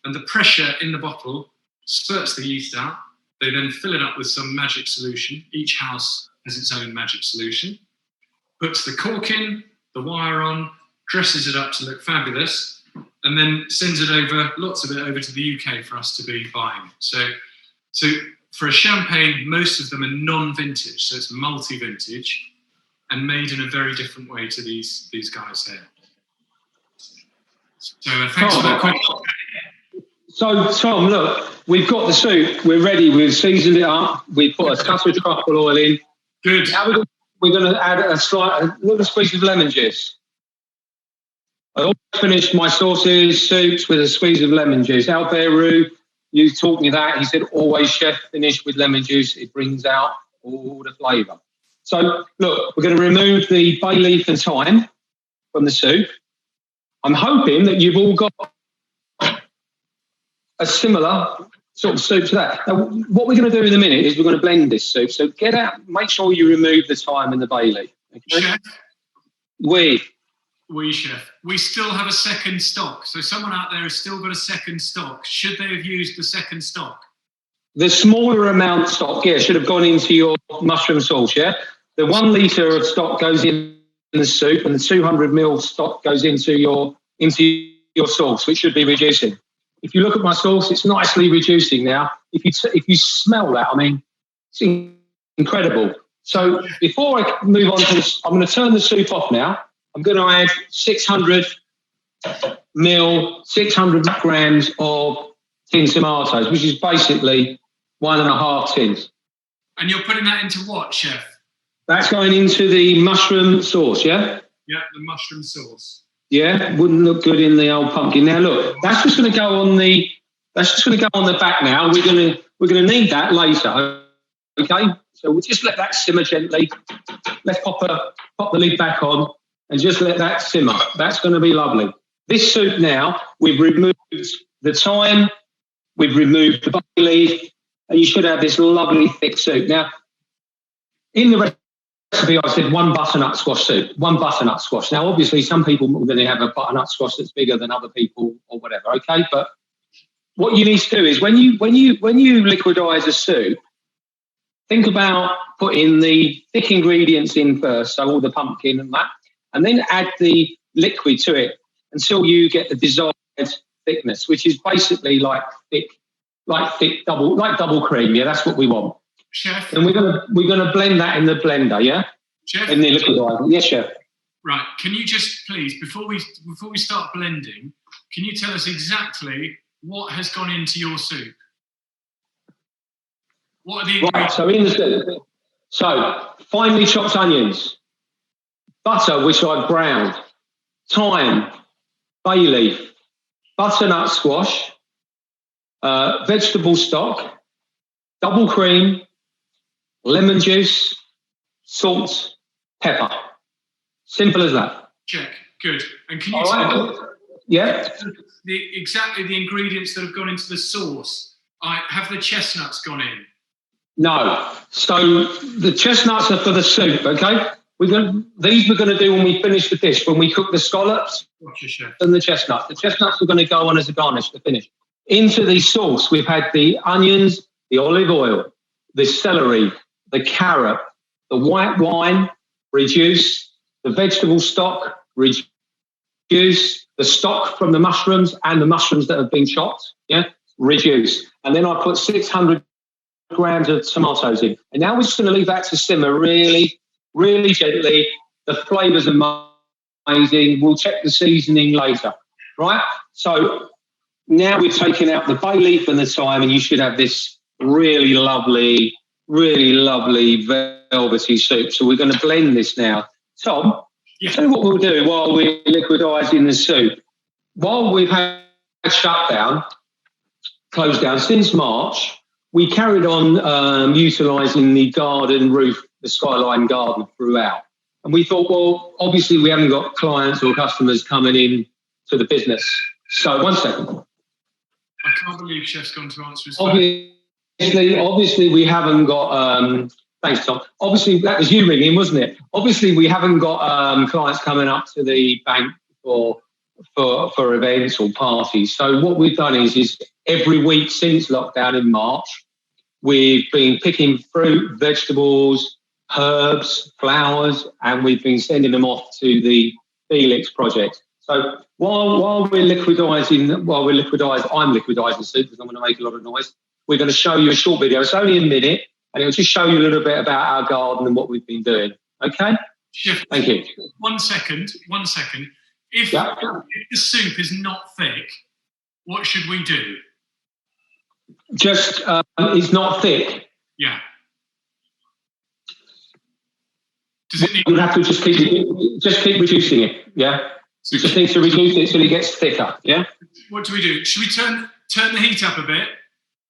and the pressure in the bottle spurts the yeast out. They then fill it up with some magic solution. Each house has its own magic solution. Puts the cork in, the wire on, dresses it up to look fabulous, and then sends it over, lots of it over to the UK for us to be buying. So for a champagne, most of them are non-vintage, so it's multi-vintage and made in a very different way to these guys here. So thanks for that question. So Tom, look, we've got the soup. We're ready. We've seasoned it up. We've put a touch of truffle oil in. Good. Now we're going to add a little squeeze of lemon juice. I always finish my sauces, soups with a squeeze of lemon juice. Albert Roux, you taught me that. He said, always, chef, finish with lemon juice. It brings out all the flavour. So, look, we're going to remove the bay leaf and thyme from the soup. I'm hoping that you've all got a similar sort of soup to that. Now, what we're going to do in a minute is we're going to blend this soup. So get out, make sure you remove the thyme and the bay leaf. Okay? Chef? We, chef. We still have a second stock. So someone out there has still got a second stock. Should they have used the second stock? The smaller amount stock, yeah, should have gone into your mushroom sauce, yeah? The 1 litre of stock goes in the soup, and the 200 ml stock goes into your sauce, which should be reducing. If you look at my sauce, it's nicely reducing now. If you smell that, I mean, it's incredible. So before I move on to this, I'm going to turn the soup off now. I'm going to add 600 grams of tin tomatoes, which is basically 1.5 tins. And you're putting that into what, chef? That's going into the mushroom sauce, yeah? Yeah, the mushroom sauce. Yeah, wouldn't look good in the old pumpkin. Now look, that's just going to go on the back now. We're going to need that later. Okay, so we'll just let that simmer gently. Let's pop the lid back on and just let that simmer. That's going to be lovely. This soup now, we've removed the thyme, we've removed the bay leaf, and you should have this lovely thick soup. Now, in the recipe, I said 1 butternut squash soup, 1 butternut squash. Now, obviously, some people are going to have a butternut squash that's bigger than other people or whatever. Okay, but what you need to do is when you liquidize a soup, think about putting the thick ingredients in first, so all the pumpkin and that, and then add the liquid to it until you get the desired thickness, which is basically like double cream. Yeah, that's what we want. Chef. And we're gonna blend that in the blender. Yeah. Chef. In the liquidizer. Yes, chef. Right. Can you just please, before we start blending, can you tell us exactly what has gone into your soup? What are the ingredients? Right, so in the soup, so finely chopped onions, butter which I've browned, thyme, bay leaf, butternut squash, vegetable stock, double cream, lemon juice, salt, pepper. Simple as that. Check. Good. And can you tell me exactly the ingredients that have gone into the sauce? Have the chestnuts gone in? No. So the chestnuts are for the soup, okay? These we're going to do when we finish the dish, when we cook the scallops and the chestnuts. The chestnuts are going to go on as a garnish to finish. Into the sauce, we've had the onions, the olive oil, the celery, the carrot, the white wine, reduce, the vegetable stock, reduce, the stock from the mushrooms and the mushrooms that have been chopped, reduce. And then I put 600 grams of tomatoes in. And now we're just going to leave that to simmer really, really gently. The flavour's amazing. We'll check the seasoning later, right? So now we're taking out the bay leaf and the thyme, and you should have this really lovely velvety soup. So we're going to blend this now. Tom, tell me what we'll do while we're liquidising the soup. While we've had shutdown, closed down since March, we carried on utilising the garden roof, the skyline garden throughout. And we thought, well, obviously we haven't got clients or customers coming in to the business. So 1 second. I can't believe Chef's gone to answer his phone. Obviously we haven't got, thanks Tom. Obviously that was you ringing, wasn't it? Obviously we haven't got clients coming up to the bank for events or parties. So what we've done is every week since lockdown in March, we've been picking fruit, vegetables, herbs, flowers, and we've been sending them off to the Felix project. So while I'm liquidising soup because I'm going to make a lot of noise, we're going to show you a short video. It's only a minute, and it'll just show you a little bit about our garden and what we've been doing. Okay? Chef, thank you. 1 second. If the soup is not thick, what should we do? Just it's not thick. Yeah. Does it need? You have to just keep reducing it. Yeah. You just need to reduce it till it gets thicker. Yeah. What do we do? Should we turn the heat up a bit?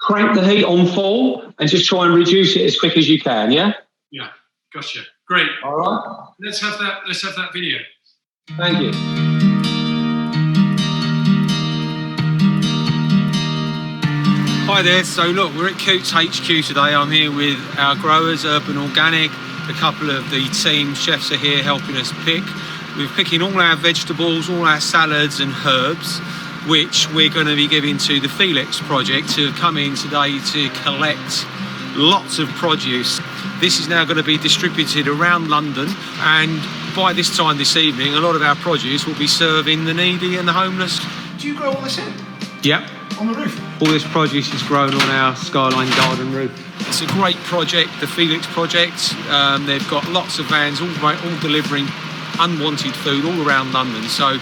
Crank the heat on full and just try and reduce it as quick as you can. Yeah. Yeah. Gotcha. Great. All right. Let's have that video. Thank you. Hi there, so look, we're at Coutts HQ today. I'm here with our growers, Urban Organic. A couple of the team chefs are here helping us pick. We're picking all our vegetables, all our salads and herbs, which we're going to be giving to the Felix project to come in today to collect lots of produce. This is now going to be distributed around London, and by this time this evening, a lot of our produce will be serving the needy and the homeless. Do you grow all this in? Yep. On the roof? All this produce is grown on our skyline garden roof. It's a great project, the Felix project. They've got lots of vans all delivering unwanted food all around London. So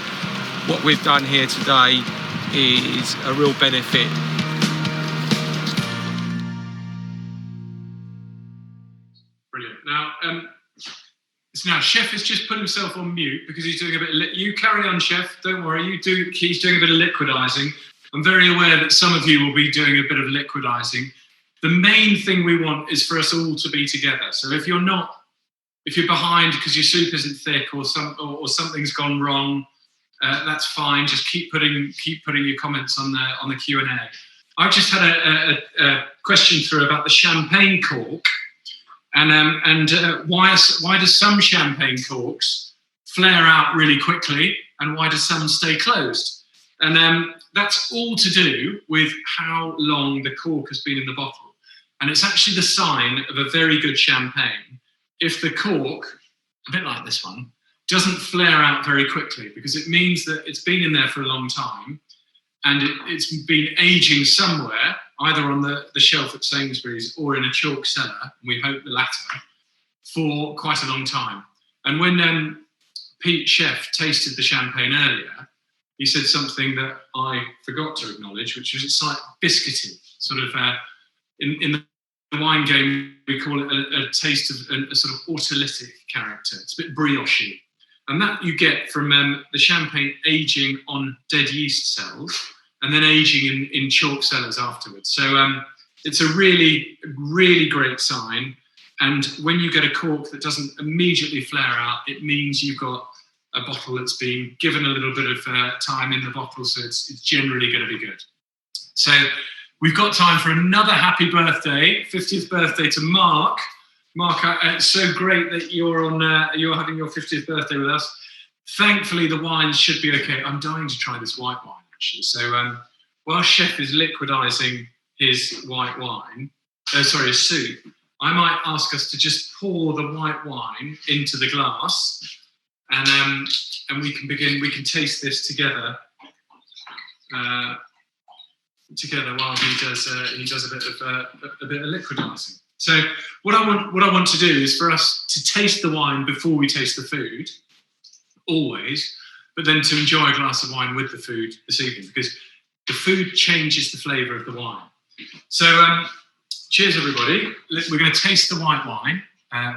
what we've done here today is a real benefit. Brilliant. Now, Chef has just put himself on mute because he's doing a bit of... You carry on, Chef. Don't worry. He's doing a bit of liquidising. I'm very aware that some of you will be doing a bit of liquidising. The main thing we want is for us all to be together. So if you're behind because your soup isn't thick or something's gone wrong, that's fine. Just keep putting your comments on the Q&A. I've just had a question through about the champagne cork, and why does some champagne corks flare out really quickly, and why do some stay closed? And that's all to do with how long the cork has been in the bottle. And it's actually the sign of a very good champagne if the cork, a bit like this one, doesn't flare out very quickly, because it means that it's been in there for a long time and it's been aging somewhere, either on the shelf at Sainsbury's or in a chalk cellar, and we hope the latter, for quite a long time. And when Pete Chef tasted the champagne earlier, he said something that I forgot to acknowledge, which was it's like biscuity, sort of in the wine game, we call it a taste of a sort of autolytic character. It's a bit brioche. And that you get from the champagne aging on dead yeast cells and then aging in chalk cellars afterwards. So it's a really, really great sign. And when you get a cork that doesn't immediately flare out, it means you've got a bottle that's been given a little bit of time in the bottle, so it's generally going to be good. So we've got time for another happy birthday, 50th birthday to Mark. Mark, it's so great that you're having your 50th birthday with us. Thankfully, the wines should be okay. I'm dying to try this white wine, actually. So while Chef is liquidising his white wine, his soup, I might ask us to just pour the white wine into the glass, and we can begin. We can taste this together. While he does a bit of liquidising. So what I want to do is for us to taste the wine before we taste the food, always, but then to enjoy a glass of wine with the food this evening, because the food changes the flavour of the wine. So cheers, everybody. We're going to taste the white wine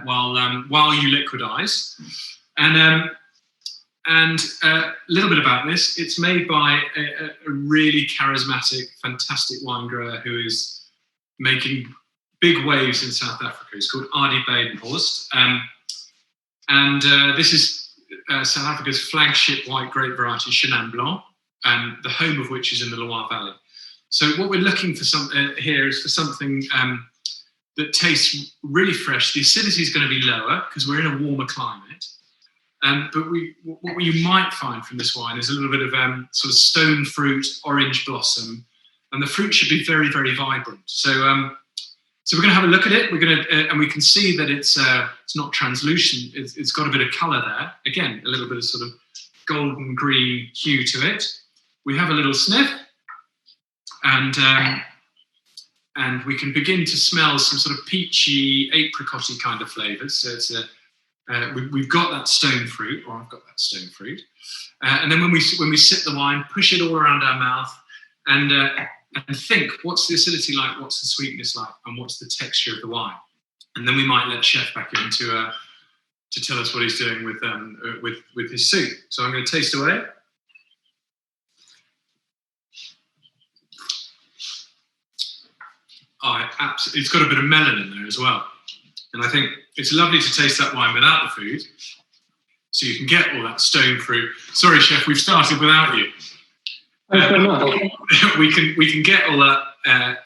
while you liquidise, and a little bit about this. It's made by a really charismatic, fantastic wine grower who is making big waves in South Africa. It's called Adi Badenhorst. And this is South Africa's flagship white grape variety, Chenin Blanc, the home of which is in the Loire Valley. So what we're looking for here is for something that tastes really fresh. The acidity is going to be lower because we're in a warmer climate. But what you might find from this wine is a little bit of sort of stone fruit, orange blossom, and the fruit should be very, very vibrant. So we're going to have a look at it. We're going to, and we can see that it's not translucent. It's got a bit of colour there. Again, a little bit of sort of golden green hue to it. We have a little sniff, and we can begin to smell some sort of peachy, apricot-y kind of flavours. So it's we've got that stone fruit, or I've got that stone fruit, and then when we sip the wine, push it all around our mouth, and think, what's the acidity like, what's the sweetness like, and what's the texture of the wine, and then we might let Chef back in to tell us what he's doing with his soup. So I'm going to taste away. It's got a bit of melon in there as well. And I think it's lovely to taste that wine without the food, so you can get all that stone fruit. Sorry, Chef, we've started without you. We can get all that. Are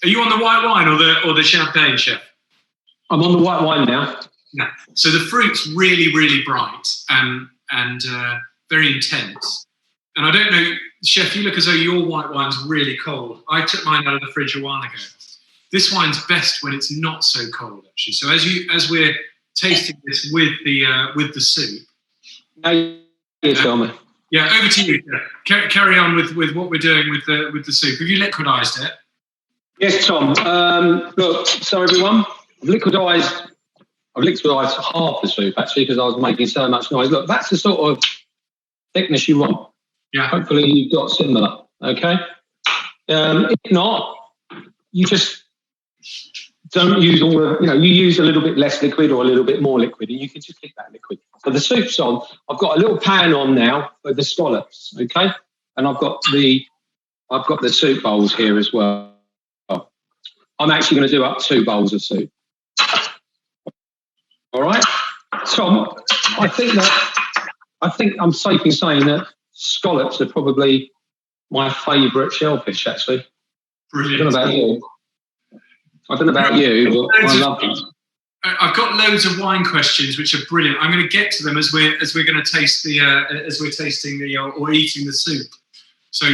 you on the white wine or the champagne, Chef? I'm on the white wine now. Yeah. So the fruit's really, really bright and very intense. And I don't know, Chef, you look as though your white wine's really cold. I took mine out of the fridge a while ago. This wine's best when it's not so cold, actually. So as we're tasting this with the soup. Now you tell me. Yeah, over to you. Carry on with what we're doing with the soup. Have you liquidised it? Yes, Tom. Look, so everyone, I've liquidised half the soup actually because I was making so much noise. Look, that's the sort of thickness you want. Yeah. Hopefully you've got similar. Okay. If not, you just don't use all the, you use a little bit less liquid or a little bit more liquid, and you can just keep that liquid. So the soup's on. I've got a little pan on now with the scallops, okay? And I've got the soup bowls here as well. I'm actually going to do up 2 bowls of soup. All right, Tom. I think I'm safe in saying that scallops are probably my favourite shellfish, actually. Brilliant. I don't know about you, but I love them. I've got loads of wine questions, which are brilliant. I'm going to get to them as we're going to taste as we're tasting or eating the soup. So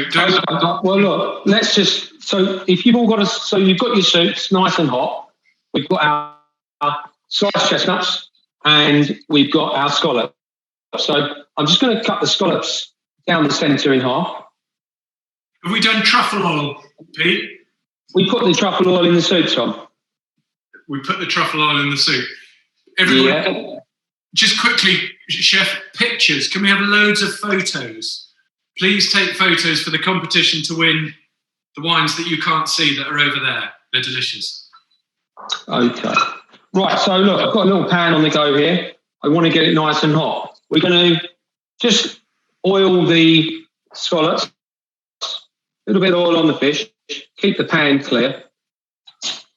well, look, let's just. So if you've all got you've got your soups nice and hot. We've got our sliced chestnuts and we've got our scallops. So I'm just going to cut the scallops down the centre in half. Have we done truffle oil, Pete? We put the truffle oil in the soup, Tom. We put the truffle oil in the soup. Everybody, just quickly, Chef, pictures. Can we have loads of photos? Please take photos for the competition to win the wines that you can't see that are over there. They're delicious. Okay. Right, so look, I've got a little pan on the go here. I want to get it nice and hot. We're going to just oil the scallops. A little bit of oil on the fish. Keep the pan clear.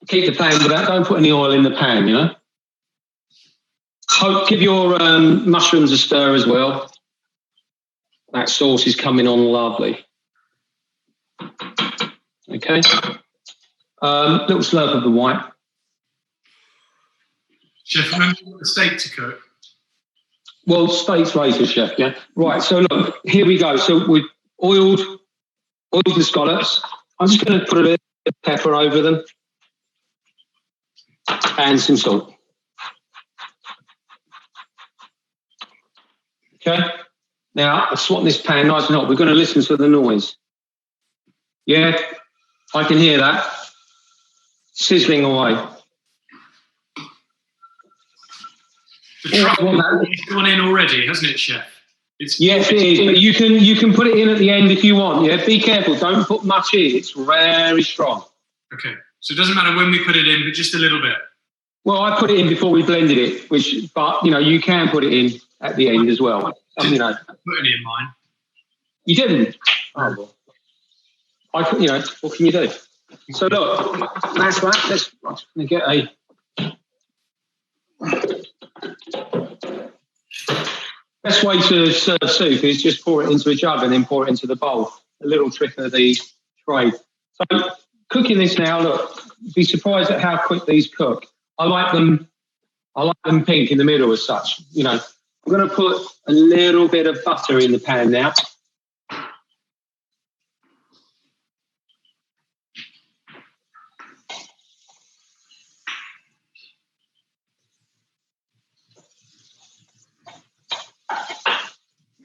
Keep the pan without, don't put any oil in the pan, you know. Give your mushrooms a stir as well. That sauce is coming on lovely. Okay. Little slurp of the white. Chef, remember the steak to cook? Well, steaks later, Chef, yeah. Right, so look, here we go. So we've oiled the scallops. I'm just going to put a bit of pepper over them and some salt. Okay. Now, I've swapped this pan nice and hot. We're going to listen to the noise. Yeah, I can hear that. Sizzling away. The truffle has gone in already, hasn't it, Chef? Yes, it is. But you can put it in at the end if you want. Yeah, be careful. Don't put much in. It's very strong. Okay. So it doesn't matter when we put it in, but just a little bit. Well, I put it in before we blended it, but you can put it in at the end as well. Put any in mine. You didn't? Oh, well. What can you do? So look, that's that. I'm just going to get a... Best way to serve soup is just pour it into a jug and then pour it into the bowl. A little trick of the trade. So cooking this now, look, be surprised at how quick these cook. I like them pink in the middle as such. You know, I'm going to put a little bit of butter in the pan now.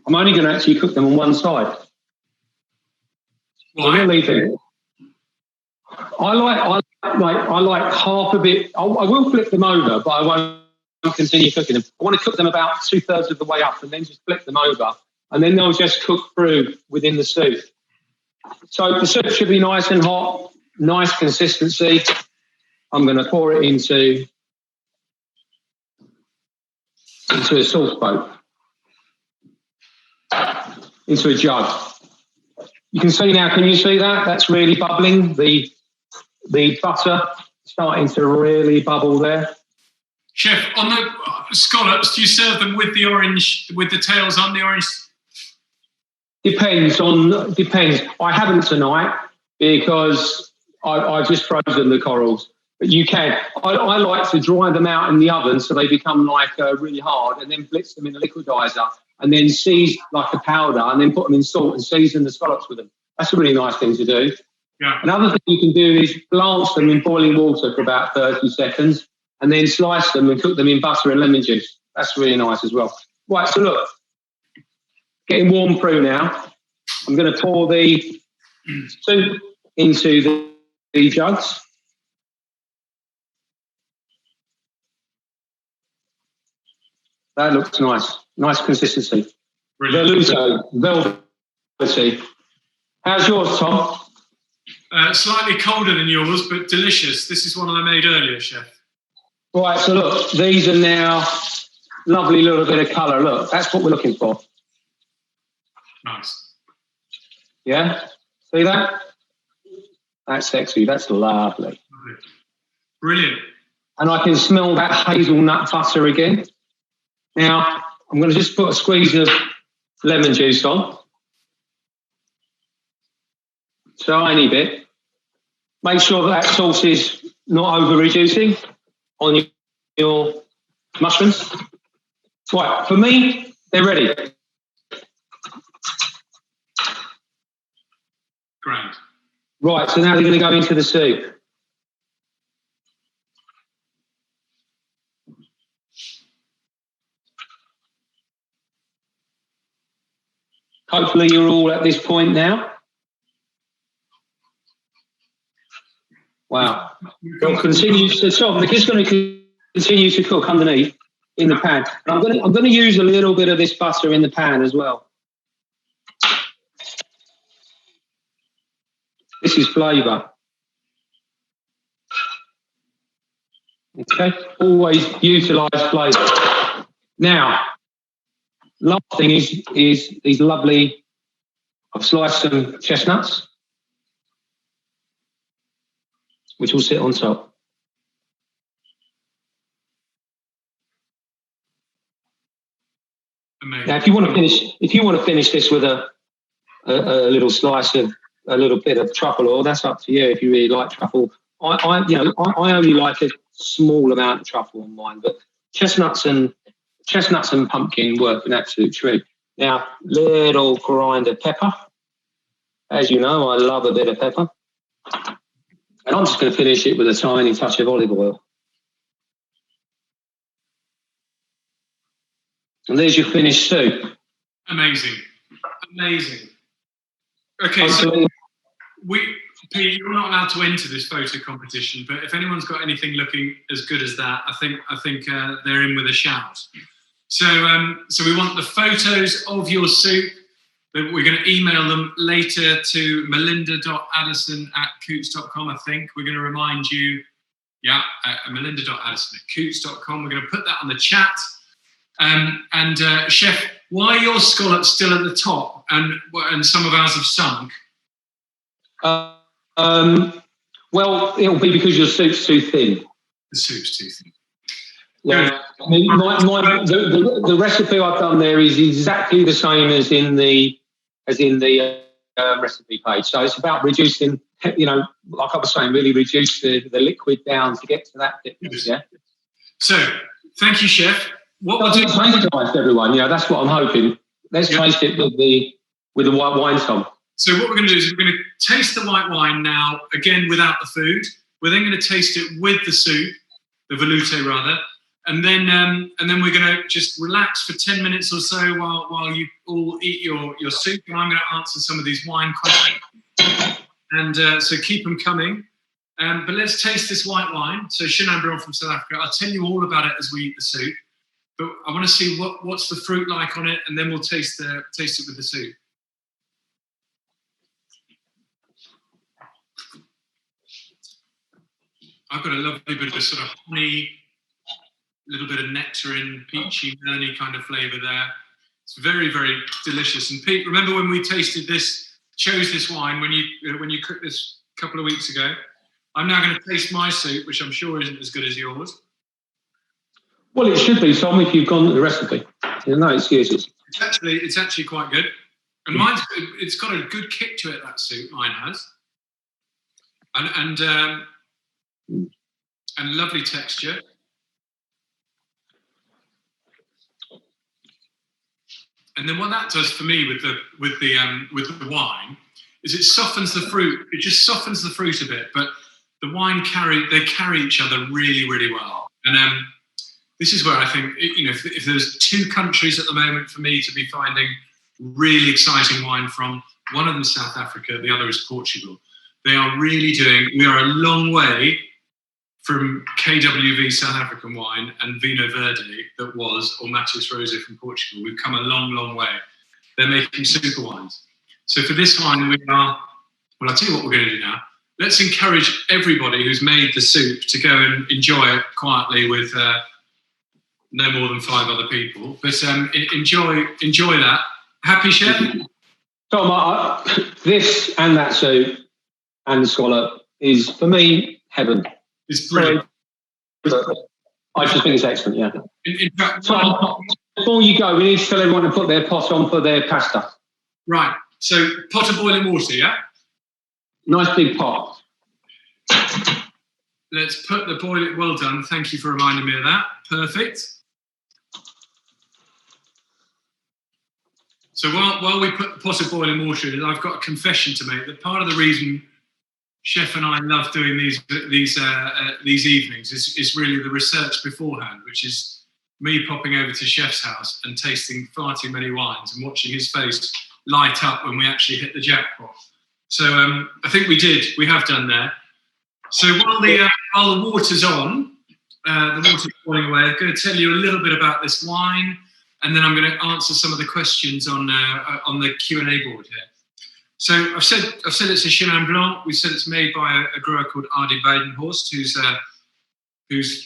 I'm only going to actually cook them on one side. Why? Really think. I like half a bit. I will flip them over, but I won't continue cooking them. I want to cook them about 2/3 of the way up and then just flip them over. And then they'll just cook through within the soup. So the soup should be nice and hot, nice consistency. I'm going to pour it into a sauce boat. Into a jug. You can see now, can you see that? That's really bubbling. The butter starting to really bubble there. Chef, on the scallops, do you serve them with the orange, with the tails on the orange? Depends. I haven't tonight because I just frozen the corals. But you can. I like to dry them out in the oven so they become like really hard, and then blitz them in a liquidizer, and then seize like a powder, and then put them in salt and season the scallops with them. That's a really nice thing to do. Yeah. Another thing you can do is blanch them in boiling water for about 30 seconds, and then slice them and cook them in butter and lemon juice. That's really nice as well. Right, so look, getting warm through now. I'm going to pour the soup into the jugs. That looks nice. Nice consistency. Velvety. How's yours, Tom? Slightly colder than yours, but delicious. This is one I made earlier, Chef. Right, so look, these are now lovely little bit of colour. Look, that's what we're looking for. Nice. Yeah? See that? That's sexy. That's lovely. Brilliant. And I can smell that hazelnut butter again. Now, I'm going to just put a squeeze of lemon juice on. Tiny bit. Make sure that sauce is not over reducing on your mushrooms. Right, for me, they're ready. Great. Right, so now they're going to go into the soup. Hopefully you're all at this point now. Wow. Well, continue to chop. They're just going to continue to cook underneath in the pan. And I'm going to use a little bit of this butter in the pan as well. This is flavour. Okay, always utilise flavour. Now, last thing is these lovely. I've sliced some chestnuts, which will sit on top. Amazing. Now, if you want to finish this with a little slice of a little bit of truffle oil, that's up to you. If you really like truffle, I only like a small amount of truffle on mine, but chestnuts and pumpkin work an absolute treat. Now, little grind of pepper. As you know, I love a bit of pepper. And I'm just going to finish it with a tiny touch of olive oil. And there's your finished soup. Amazing. Okay, so Pete, you're not allowed to enter this photo competition, but if anyone's got anything looking as good as that, I think they're in with a shout. So we want the photos of your soup. We're going to email them later to melinda.addison@coutts.com. I think we're going to remind you, melinda.addison@coutts.com. We're going to put that on the chat. Chef, why are your scallops still at the top and some of ours have sunk? Well, it'll be because your soup's too thin. The soup's too thin. Yeah, I mean, the recipe I've done there is exactly the same as in the recipe page. So it's about reducing, like I was saying, really reduce the liquid down to get to that thickness. Yeah. So thank you, Chef. What we'll do, taste everyone. That's what I'm hoping. Let's taste it with the white wine, Tom. So what we're going to do is we're going to taste the white wine now, again without the food. We're then going to taste it with the soup, the velouté rather, and then we're going to just relax for 10 minutes or so while you all eat your soup, and I'm going to answer some of these wine questions. And so keep them coming. But let's taste this white wine. So Chenin Blanc from South Africa. I'll tell you all about it as we eat the soup. But I want to see what's the fruit like on it, and then we'll taste it with the soup. I've got a lovely bit of sort of honey, a little bit of nectarine, peachy, melony kind of flavour there. It's very, very delicious. And Pete, remember when we chose this wine when you cooked this a couple of weeks ago? I'm now going to taste my soup, which I'm sure isn't as good as yours. Well, it should be, Tom, if you've gone to the recipe. No excuses. It's actually quite good. And it's got a good kick to it, that soup, mine has. And lovely texture. And then what that does for me with the wine is it softens the fruit. It just softens the fruit a bit, but the wine carry each other really, really well. And this is where I think, if there's two countries at the moment for me to be finding really exciting wine from, one of them is South Africa, the other is Portugal. We are a long way from KWV South African wine and Vinho Verde or Matheus Rosé from Portugal. We've come a long, long way. They're making super wines. So for this wine, I'll tell you what we're going to do now. Let's encourage everybody who's made the soup to go and enjoy it quietly with no more than 5 other people. But enjoy that. Happy, Chef? Tom, this and that soup and the scallop is, for me, heaven. It's brilliant. I just think it's excellent, yeah. In fact, before you go, we need to tell everyone to put their pot on for their pasta. Right. So pot of boiling water, yeah? Nice big pot. let's put the boiling. Well done. Thank you for reminding me of that. Perfect. So while we put the pot of boiling water in, I've got a confession to make. That part of the reason Chef and I love doing these evenings is really the research beforehand, which is me popping over to Chef's house and tasting far too many wines and watching his face light up when we actually hit the jackpot. So I think we have done there. So while the water's on, the water's boiling away, I'm going to tell you a little bit about this wine, and then I'm going to answer some of the questions on the Q&A board here. So I've said it's a Chenin Blanc. We said it's made by a grower called Adi Badenhorst, who's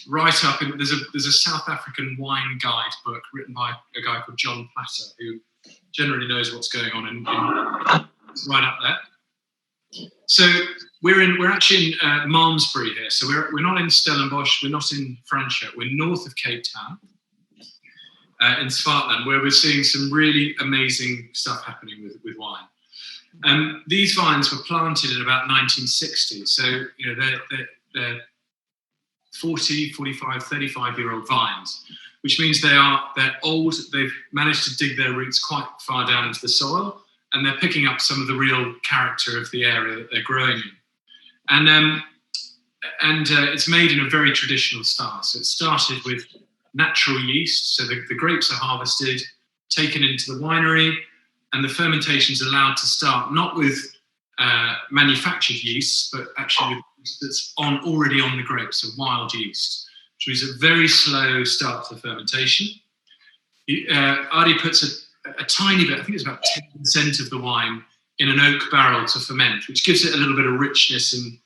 right up in. There's a South African wine guide book written by a guy called John Platter, who generally knows what's going on in right up there. So we're actually in Malmesbury here. So we're not in Stellenbosch. We're not in Franschhoek. We're north of Cape Town, in Swartland, where we're seeing some really amazing stuff happening with wine. These vines were planted in about 1960. So they're 40, 45, 35-year-old vines, which means they're old. They've managed to dig their roots quite far down into the soil, and they're picking up some of the real character of the area that they're growing in. And it's made in a very traditional style. So it started with natural yeast. So the grapes are harvested, taken into the winery, and the fermentation is allowed to start not with manufactured yeast, but actually with yeast that's already on the grapes, so wild yeast, which is a very slow start to the fermentation. Adi puts a tiny bit, I think it's about 10% of the wine, in an oak barrel to ferment, which gives it a little bit of richness and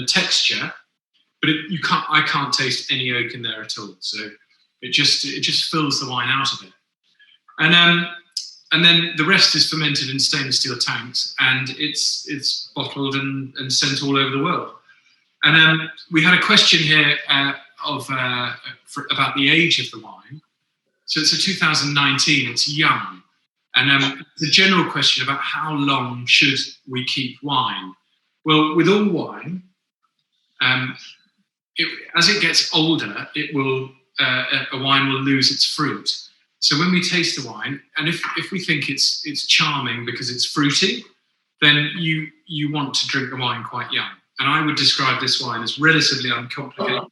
texture. But I can't taste any oak in there at all. So it just fills the wine out of it. And then the rest is fermented in stainless steel tanks, and it's bottled and sent all over the world. And we had a question here about the age of the wine. So it's a 2019, it's young. And the general question about how long should we keep wine? Well, with all wine, as it gets older, a wine will lose its fruit. So when we taste the wine, and if we think it's charming because it's fruity, then you want to drink the wine quite young. And I would describe this wine as relatively uncomplicated.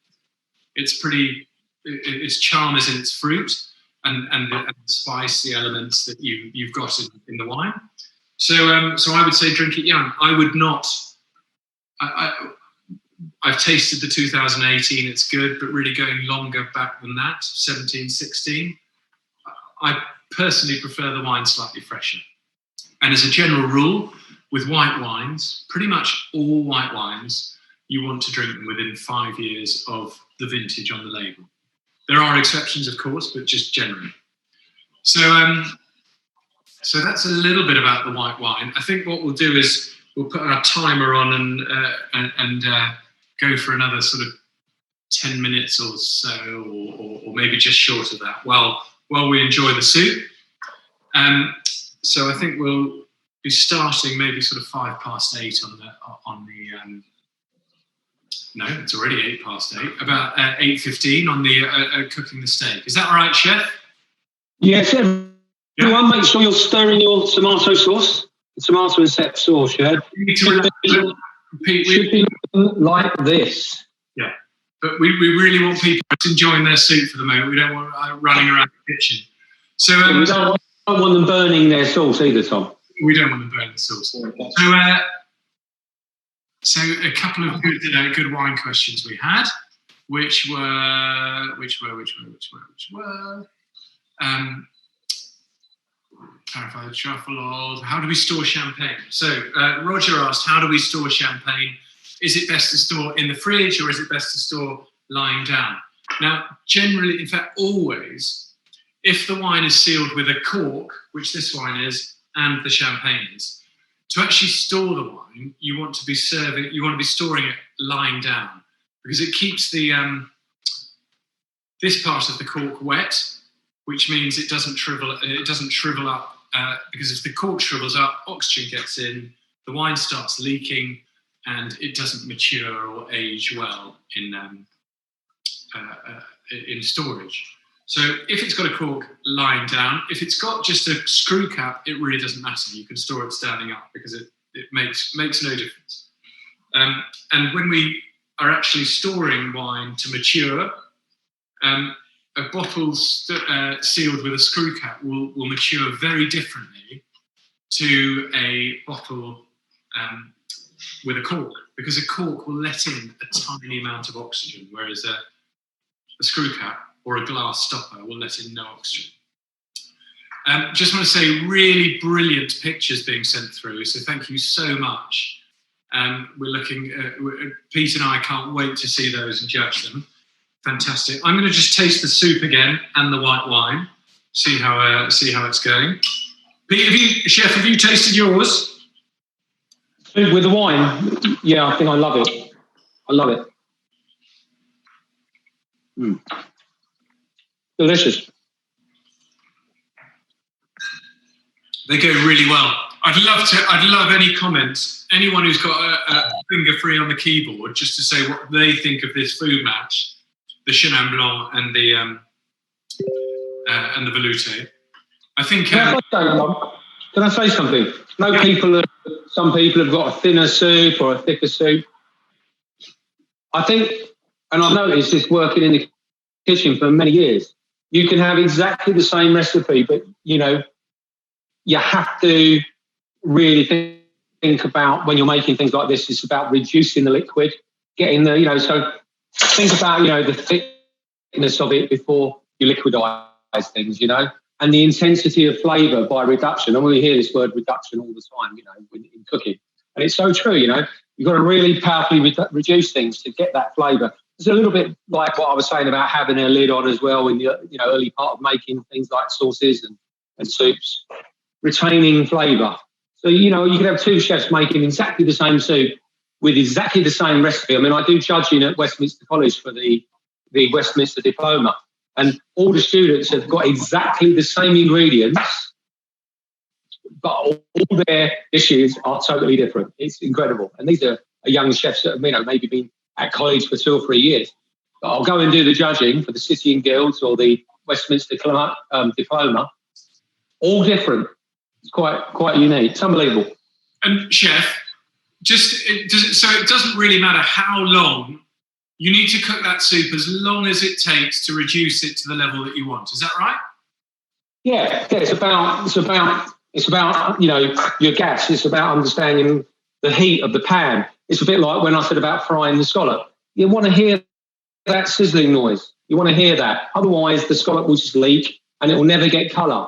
Its charm is in its fruit and the spice, the elements that you've got in the wine. So I would say drink it young. I would not. I've tasted the 2018. It's good, but really going longer back than that, 17, 16. I personally prefer the wine slightly fresher. And as a general rule, with white wines, pretty much all white wines, you want to drink them within 5 years of the vintage on the label. There are exceptions, of course, but just generally. So that's a little bit about the white wine. I think what we'll do is we'll put our timer on and go for another sort of 10 minutes or so, or maybe just short of that, while we enjoy the soup. So I think we'll be starting maybe sort of 8:05 on the no, it's already 8:08, about 8:15 on the cooking the steak. Is that all right, Chef? Yes, everyone, make sure you're stirring your tomato sauce. The tomato and set sauce, yeah? You need to should be like this. Yeah, but we really want people enjoying their soup for the moment. We don't want running around the kitchen. So we don't want them burning their sauce either, Tom. We don't want them burning the sauce. So a couple of good wine questions we had, which were clarify the truffle oil. How do we store champagne? So Roger asked, how do we store champagne? Is it best to store in the fridge or is it best to store lying down? Now, generally, in fact, always, if the wine is sealed with a cork, which this wine is, and the champagne is, to actually store the wine, you want to be storing it lying down, because it keeps the this part of the cork wet, which means it doesn't shrivel up. Because if the cork shrivels up, oxygen gets in, the wine starts leaking, and it doesn't mature or age well in storage. So if it's got a cork lying down, if it's got just a screw cap, it really doesn't matter. You can store it standing up because it makes no difference. And when we are actually storing wine to mature, a bottle sealed with a screw cap will mature very differently to a bottle with a cork, because a cork will let in a tiny amount of oxygen, whereas a screw cap or a glass stopper will let in no oxygen. Just want to say, really brilliant pictures being sent through, so thank you so much. We're looking, Pete and I can't wait to see those and judge them. Fantastic. I'm going to just taste the soup again and the white wine, see how it's going. Pete, Chef, have you tasted yours? With the wine, yeah, I think I love it. I love it. Delicious. They go really well. I'd love any comments. Anyone who's got a finger free on the keyboard, just to say what they think of this food match, the Chenin Blanc and the Velouté. I think. Can I say something? Some people have got a thinner soup or a thicker soup. I think, and I've noticed this working in the kitchen for many years, you can have exactly the same recipe, but you have to really think about, when you're making things like this, it's about reducing the liquid, getting the, so think about, the thickness of it before you liquidize things, and the intensity of flavour by reduction. And we hear this word reduction all the time, in cooking. And it's so true, you've got to really powerfully reduce things to get that flavour. It's a little bit like what I was saying about having a lid on as well in the early part of making things like sauces and soups, retaining flavour. So, you could have two chefs making exactly the same soup with exactly the same recipe. I mean, I do judging at Westminster College for the Westminster Diploma, and all the students have got exactly the same ingredients, but all their dishes are totally different. It's incredible. And these are young chefs that have maybe been at college for 2 or 3 years. But I'll go and do the judging for the City and Guilds or the Westminster Diploma. All different. It's quite unique. It's unbelievable. And Chef, so it doesn't really matter how long you need to cook that soup, as long as it takes to reduce it to the level that you want. Is that right? Yeah. It's about your gas. It's about understanding the heat of the pan. It's a bit like when I said about frying the scallop. You want to hear that sizzling noise. You want to hear that. Otherwise, the scallop will just leak and it will never get colour.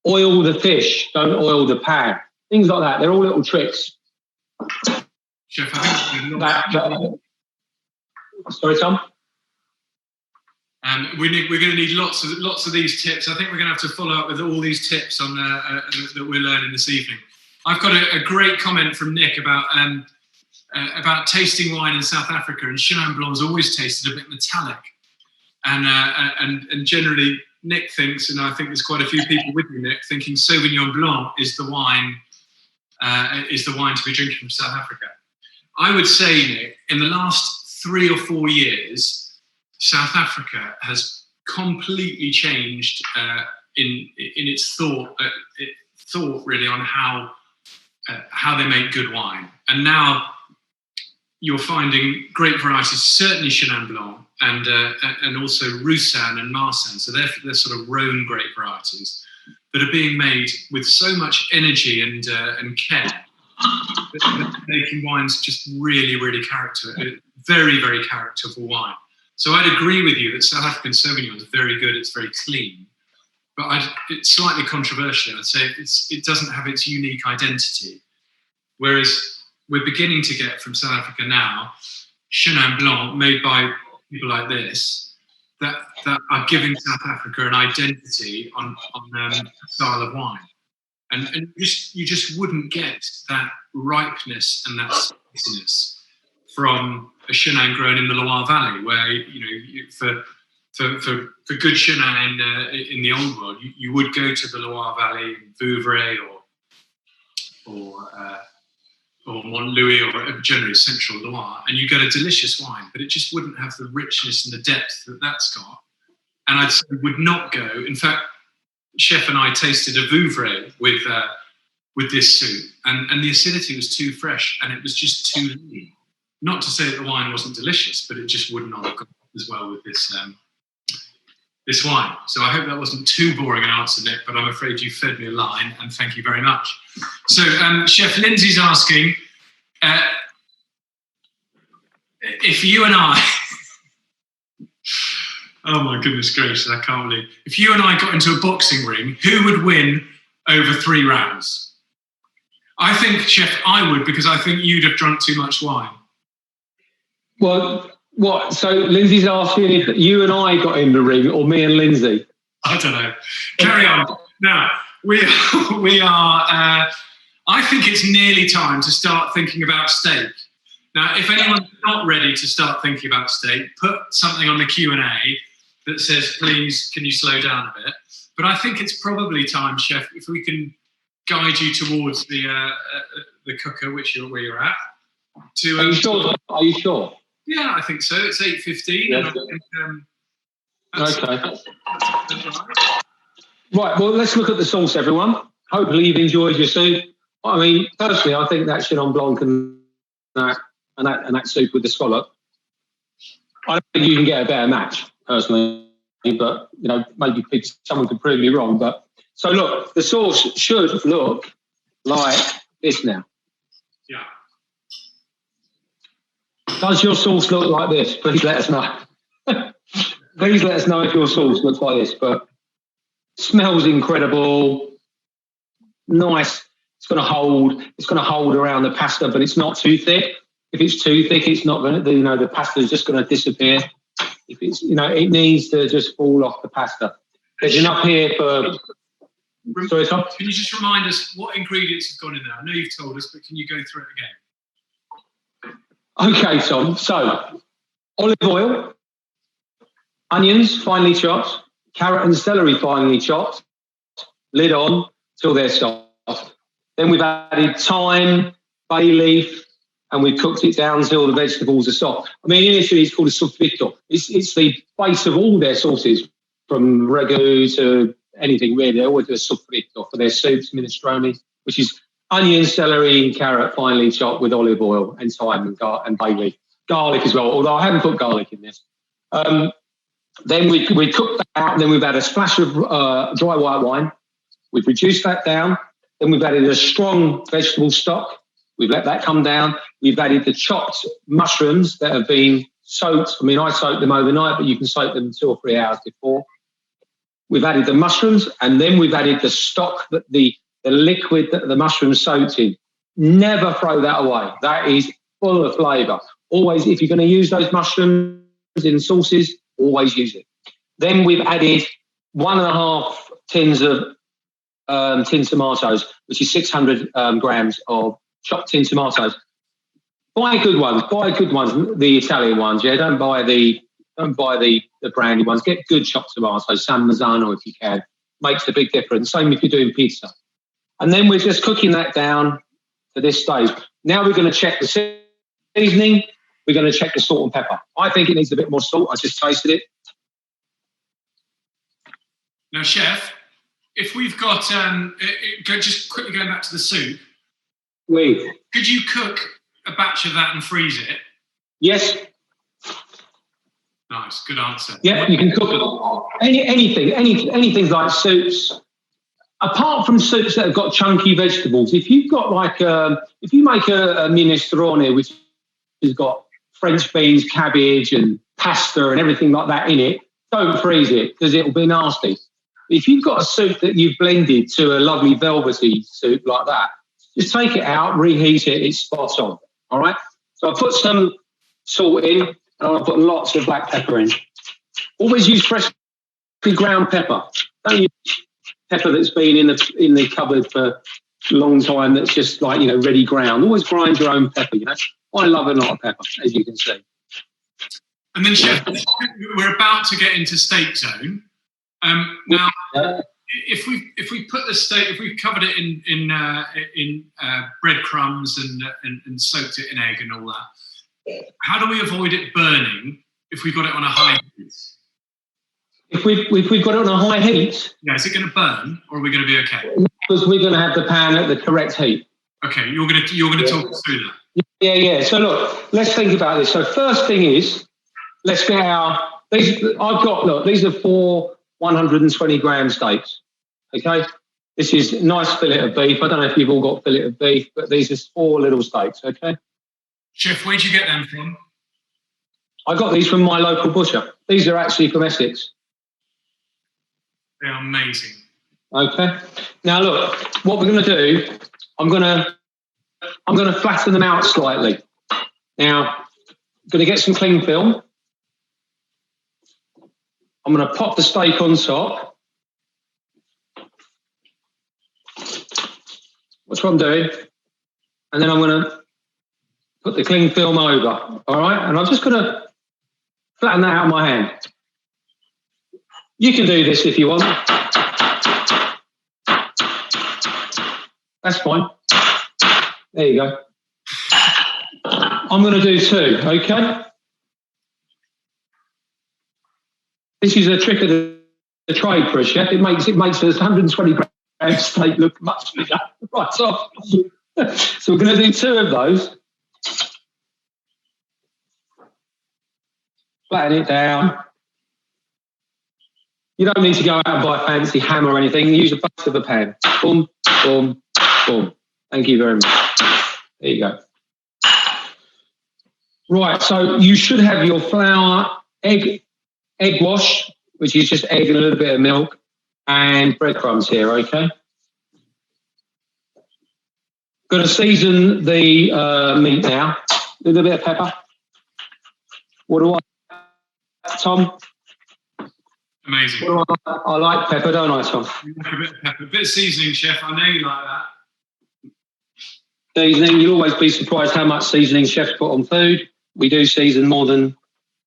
Oil the fish, don't oil the pan. Things like that. They're all little tricks. Chef, I think sorry, Tom? We're going to need lots of these tips. I think we're going to have to follow up with all these tips on that we're learning this evening. I've got a great comment from Nick about tasting wine in South Africa, and Chenin Blanc's always tasted a bit metallic, and generally Nick thinks, and I think there's quite a few people with me, Nick, thinking Sauvignon Blanc is the wine to be drinking from South Africa. I would say, Nick, in the last 3 or 4 years, South Africa has completely changed in its thought really on how they make good wine. And now you're finding great varieties, certainly Chenin Blanc and also Roussanne and Marsanne. So they're sort of Rhone grape varieties that are being made with so much energy and care. Making wines just really, really very, very characterful wine. So I'd agree with you that South African Sauvignon is very good. It's very clean, but it's slightly controversial. I'd say it doesn't have its unique identity. Whereas we're beginning to get from South Africa now Chenin Blanc made by people like this that are giving South Africa an identity on a style of wine. And you just wouldn't get that ripeness and that spiciness from a Chenin grown in the Loire Valley, where for good Chenin in the old world, you would go to the Loire Valley, Vouvray, or or Montlouis, or generally Central Loire, and you get a delicious wine, but it just wouldn't have the richness and the depth that that's got. And I'd say would not go. In fact, Chef and I tasted a Vouvray with this soup, and the acidity was too fresh, and it was just too lean. Not to say that the wine wasn't delicious, but it just would not have gone as well with this this wine. So I hope that wasn't too boring an answer, Nick, but I'm afraid you fed me a line, and thank you very much. So Chef Lindsay's asking, if you and I, oh my goodness gracious, I can't believe, if you and I got into a boxing ring, who would win over 3 rounds? I think, Chef, I would, because I think you'd have drunk too much wine. Well, what? So Lindsay's asking if you and I got in the ring, or me and Lindsay. I don't know. Carry on. Now, we are. I think it's nearly time to start thinking about steak. Now, if anyone's not ready to start thinking about steak, put something on the Q&A that says, please, can you slow down a bit? But I think it's probably time, Chef, if we can guide you towards the cooker, where you're at. To, Are you sure? Are you sure? Yeah, I think so. It's 8:15. Yeah. And I think, Okay. that's right. Right, well, let's look at the sauce, everyone. Hopefully you've enjoyed your soup. I mean, personally, I think that Chenin Blanc and that soup with the scallop, I don't think you can get a better match, personally. But, you know, maybe someone could prove me wrong. But so, look, the sauce should look like this now. Yeah. Does your sauce look like this? Please let us know. Please let us know if your sauce looks like this. But smells incredible. Nice. It's going to hold around the pasta, but it's not too thick. If it's too thick, it's not going to, you know, the pasta is just going to disappear. If it's, you know, it needs to just fall off the pasta. There's enough here for. Sorry, Tom? Can you just remind us what ingredients have gone in there? I know you've told us, but can you go through it again? Okay, Tom. So, olive oil, onions finely chopped, carrot and celery finely chopped, lid on till they're soft. Then we've added thyme, bay leaf, and we've cooked it down until the vegetables are soft. I mean, initially it's called a soffritto. It's the base of all their sauces, from ragu to anything really. They always do a soffritto for their soups, minestrone, which is onion, celery, and carrot finely chopped with olive oil and thyme and bay leaf. Garlic as well, although I haven't put garlic in this. Then we cooked that out, and then we've added a splash of dry white wine. We've reduced that down. Then we've added a strong vegetable stock. We've let that come down. We've added the chopped mushrooms that have been soaked. I mean, I soaked them overnight, but you can soak them 2 or 3 hours before. We've added the mushrooms, and then we've added the stock, that the liquid that the mushrooms soaked in. Never throw that away. That is full of flavour. Always, if you're going to use those mushrooms in sauces, always use it. Then we've added 1.5 tins of tin tomatoes, which is 600 grams of chopped tin tomatoes. Buy good ones, the Italian ones. Yeah, don't buy the brandy ones. Get good chopped tomatoes, San Marzano if you can. Makes a big difference. Same if you're doing pizza. And then we're just cooking that down to this stage. Now we're going to check the seasoning. We're going to check the salt and pepper. I think it needs a bit more salt. I just tasted it. Now, Chef, if we've got, just quickly going back to the soup, could you cook a batch of that and freeze it? Yes. Nice, good answer. Yeah, you can cook anything like soups. Apart from soups that have got chunky vegetables, if you've got if you make a minestrone which has got French beans, cabbage, and pasta and everything like that in it, don't freeze it because it'll be nasty. If you've got a soup that you've blended to a lovely velvety soup like that, just take it out, reheat it, it's spot on. All right? So I put some salt in, and I'll put lots of black pepper in. Always use freshly ground pepper. Don't use pepper that's been in the cupboard for a long time that's just ready ground. Always grind your own pepper, I love a lot of pepper, as you can see. And then, Chef, we're about to get into steak zone. Now, if we put the steak, if we covered it in breadcrumbs and soaked it in egg and all that, how do we avoid it burning if we got it on a high heat? If we've got it on a high heat, yeah, is it going to burn, or are we going to be okay? Because we're going to have the pan at the correct heat. Okay, you're going to talk us through that. Yeah. So look, let's think about this. So first thing is, let's get these are 4 120 gram steaks. Okay, this is nice fillet of beef. I don't know if you've all got fillet of beef, but these are 4 little steaks. Okay. Chef, where'd you get them from? I got these from my local butcher. These are actually from Essex. They're amazing. Okay. Now look, what we're going to do, I'm going to flatten them out slightly. Now, I'm going to get some cling film. I'm going to pop the steak on top. That's what I'm doing. And then I'm going to put the cling film over. All right. And I'm just going to flatten that out of my hand. You can do this if you want. That's fine. There you go. I'm going to do 2, okay? This is a trick of the trade for a chef. It makes this 120 gram steak look much bigger. Right, so we're going to do 2 of those. Flatten it down. You don't need to go out and buy a fancy hammer or anything. Use a base of a pan. Boom, boom, boom. Thank you very much. There you go. Right, so you should have your flour, egg wash, which is just egg and a little bit of milk, and breadcrumbs here, okay? Going to season the meat now. A little bit of pepper. What do I, Tom? Amazing. What do I like pepper, don't I, Tom? You like a bit of pepper, a bit of seasoning, Chef. I know you like that. Seasoning, you'll always be surprised how much seasoning chefs put on food. We do season more than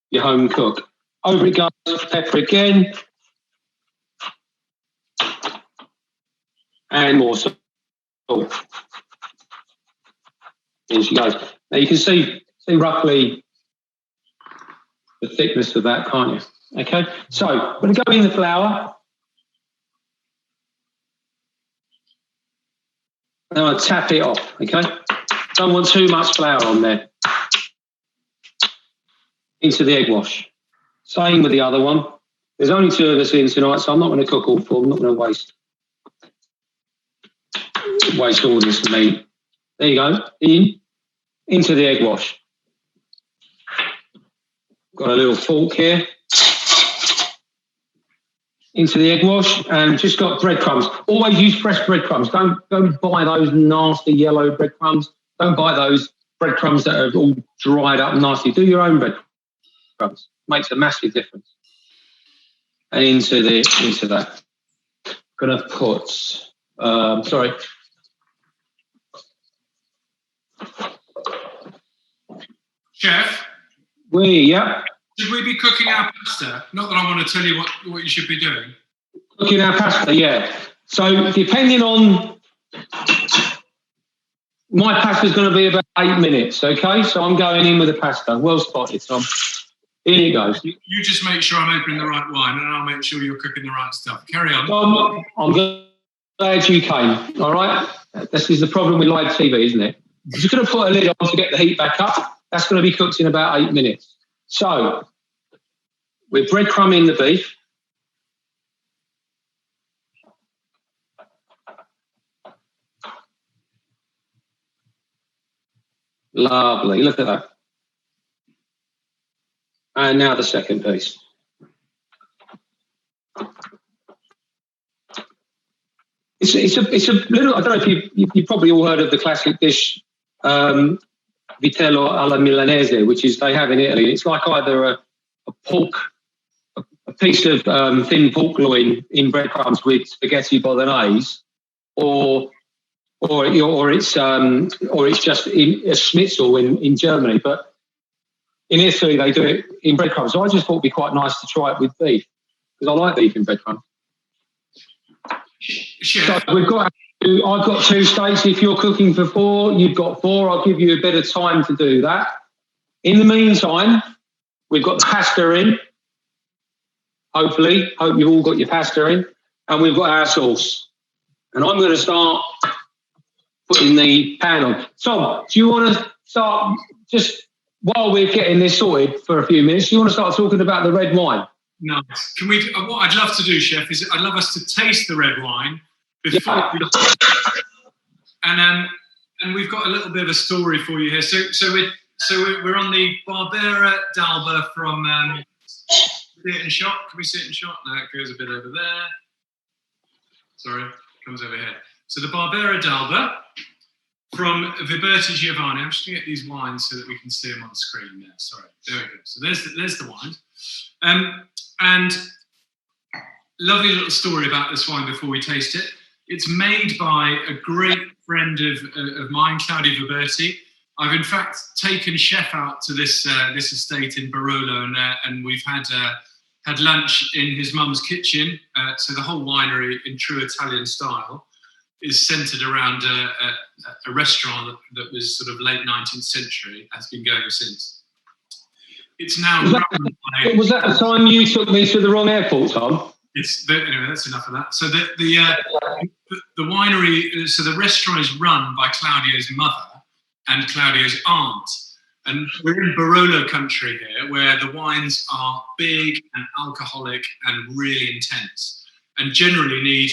your home cook. Over it goes, pepper again. And more salt. Here she goes. Now you can see roughly the thickness of that, can't you? Okay, so I'm going to go in the flour. Now I tap it off, okay? Don't want too much flour on there. Into the egg wash. Same with the other one. There's only 2 of us in tonight, so I'm not going to cook all 4. I'm not going to waste all this meat. There you go. Into the egg wash. Got a little fork here. Into the egg wash, and just got breadcrumbs. Always use fresh breadcrumbs. Don't buy those nasty yellow breadcrumbs. Don't buy those breadcrumbs that are all dried up nasty. Do your own breadcrumbs. Makes a massive difference. And into that. Gonna put Chef? Yeah. Should we be cooking our pasta? Not that I want to tell you what you should be doing. Cooking our pasta, yeah. So depending on, my pasta's going to be about 8 minutes, okay? So I'm going in with the pasta. Well spotted, Tom. In it goes. You just make sure I'm opening the right wine, and I'll make sure you're cooking the right stuff. Carry on. Tom, I'm glad you came, all right? This is the problem with live TV, isn't it? I'm just going to put a lid on to get the heat back up. That's going to be cooked in about 8 minutes. So, we're breadcrumbing the beef. Lovely, look at that. And now the second piece. It's a little, I don't know if you've probably all heard of the classic dish, vitello alla milanese, which is they have in Italy. It's like either a piece of thin pork loin in breadcrumbs with spaghetti bolognese, or it's just a schnitzel in Germany. But in Italy they do it in breadcrumbs. So I just thought it'd be quite nice to try it with beef, because I like beef in breadcrumbs. Chef. So I've got 2 steaks. If you're cooking for 4, you've got 4. I'll give you a bit of time to do that. In the meantime, we've got the pasta in. Hopefully, hope you've all got your pasta in. And we've got our sauce. And I'm going to start putting the pan on. Tom, do you want to start, just while we're getting this sorted for a few minutes, do you want to start talking about the red wine? Nice. Can we? What I'd love to do, Chef, is I'd love us to taste the red wine before. And we've got a little bit of a story for you here. So we're on the Barbera d'Alba from. See it in shot? Can we see it in shot? No, it goes a bit over there. Sorry, it comes over here. So the Barbera d'Alba from Viberti Giovanni. I'm just going to get these wines so that we can see them on screen there. Sorry, there we go. So there's the wine. And lovely little story about this wine before we taste it. It's made by a great friend of mine, Claudio Viberti. I've in fact taken Chef out to this estate in Barolo, and we've had lunch in his mum's kitchen. So the whole winery, in true Italian style, is centred around a restaurant that was sort of late 19th century, has been going since. It's now was that the time you took me to the wrong airport, Tom? Anyway, that's enough of that. So the winery, so the restaurant is run by Claudio's mother and Claudio's aunt. And we're in Barolo country here, where the wines are big and alcoholic and really intense, and generally need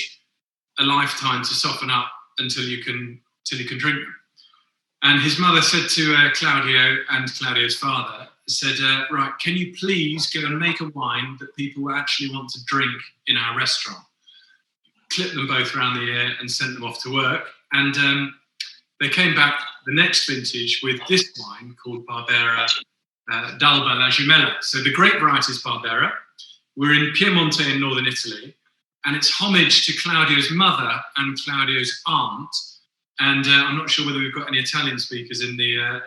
a lifetime to soften up until you can drink them. And his mother said to Claudio and Claudio's father, said, right, can you please go and make a wine that people actually want to drink in our restaurant? Clipped them both around the ear and sent them off to work. And they came back the next vintage with this wine called Barbera d'Alba La Gemella. So the grape variety is Barbera. We're in Piemonte in northern Italy, and it's homage to Claudio's mother and Claudio's aunt. And I'm not sure whether we've got any Italian speakers in the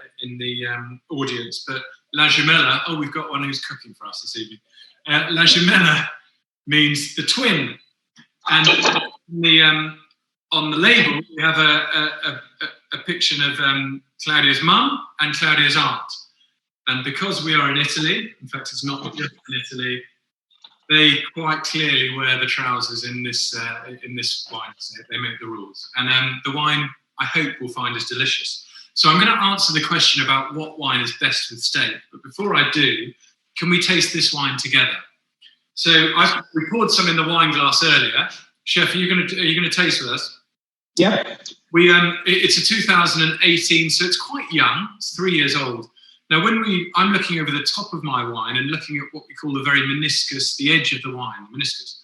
audience, but La Gemella, oh, we've got one who's cooking for us this evening. La Gemella means the twin. And on the label, we have a picture of Claudio's mum and Claudio's aunt. And because we are in Italy, in fact, it's not just in Italy, they quite clearly wear the trousers in this wine. So they make the rules. And the wine, I hope, will find us delicious. So I'm going to answer the question about what wine is best with steak. But before I do, can we taste this wine together? So I poured some in the wine glass earlier. Chef, are you going to taste with us? Yeah. It's a 2018, so it's quite young. It's 3 years old. Now, I'm looking over the top of my wine and looking at what we call the very meniscus, the edge of the wine, the meniscus.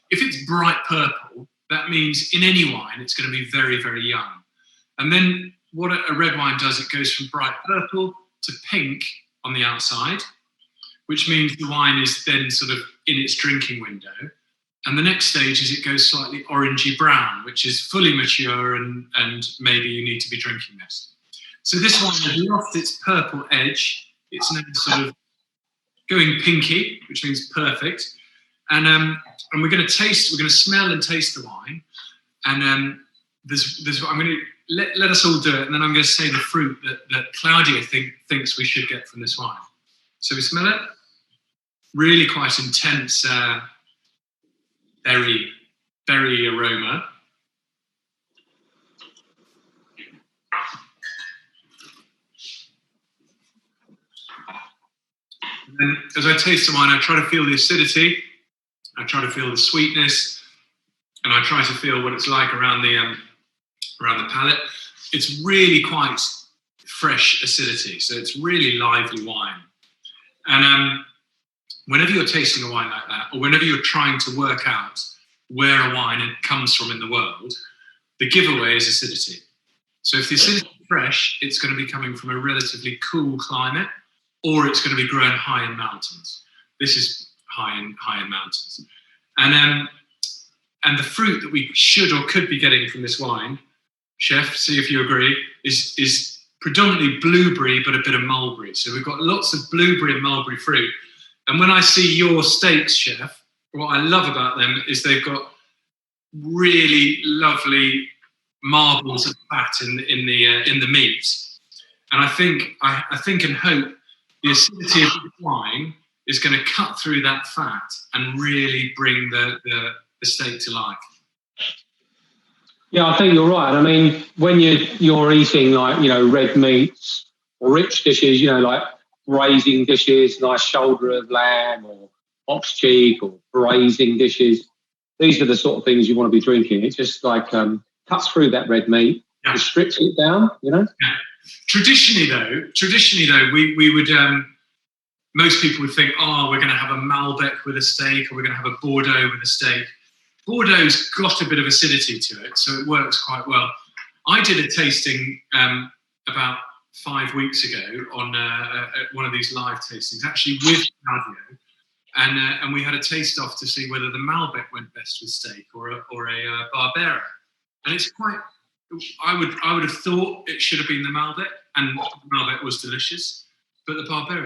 If it's bright purple, that means in any wine, it's going to be very, very young. And then what a red wine does, it goes from bright purple to pink on the outside, which means the wine is then sort of in its drinking window. And the next stage is it goes slightly orangey brown, which is fully mature and maybe you need to be drinking this. So this wine has lost its purple edge. It's now sort of going pinky, which means perfect. And we're going to smell and taste the wine. And I'm going to let us all do it, and then I'm going to say the fruit that Claudia thinks we should get from this wine. So we smell it. Really quite intense berry aroma. And then as I taste the wine, I try to feel the acidity, I try to feel the sweetness, and I try to feel what it's like around the palate. It's really quite fresh acidity, so it's really lively wine. And whenever you're tasting a wine like that, or whenever you're trying to work out where a wine comes from in the world, the giveaway is acidity. So if the acidity is fresh, it's going to be coming from a relatively cool climate, or it's going to be grown high in mountains. This is high in mountains. And the fruit that we should or could be getting from this wine, Chef, see if you agree, is predominantly blueberry, but a bit of mulberry. So we've got lots of blueberry and mulberry fruit. And when I see your steaks, Chef, what I love about them is they've got really lovely marbles of fat in the meat. And I think and hope the acidity of the wine is going to cut through that fat and really bring the steak to life. Yeah, I think you're right. I mean, when you're eating like, red meats or rich dishes, like braising dishes, nice shoulder of lamb or ox cheek or braising dishes, these are the sort of things you want to be drinking. It just like cuts through that red meat, Yeah. just strips it down, Yeah. Traditionally though, we would most people would think, we're going to have a Malbec with a steak, or we're going to have a Bordeaux with a steak. Bordeaux's got a bit of acidity to it, so it works quite well. I did a tasting about 5 weeks ago on one of these live tastings, actually with Nadia, and we had a taste off to see whether the Malbec went best with steak or a Barbera. And it's quite. I would have thought it should have been the Malbec, and the Malbec was delicious, but the Barbera.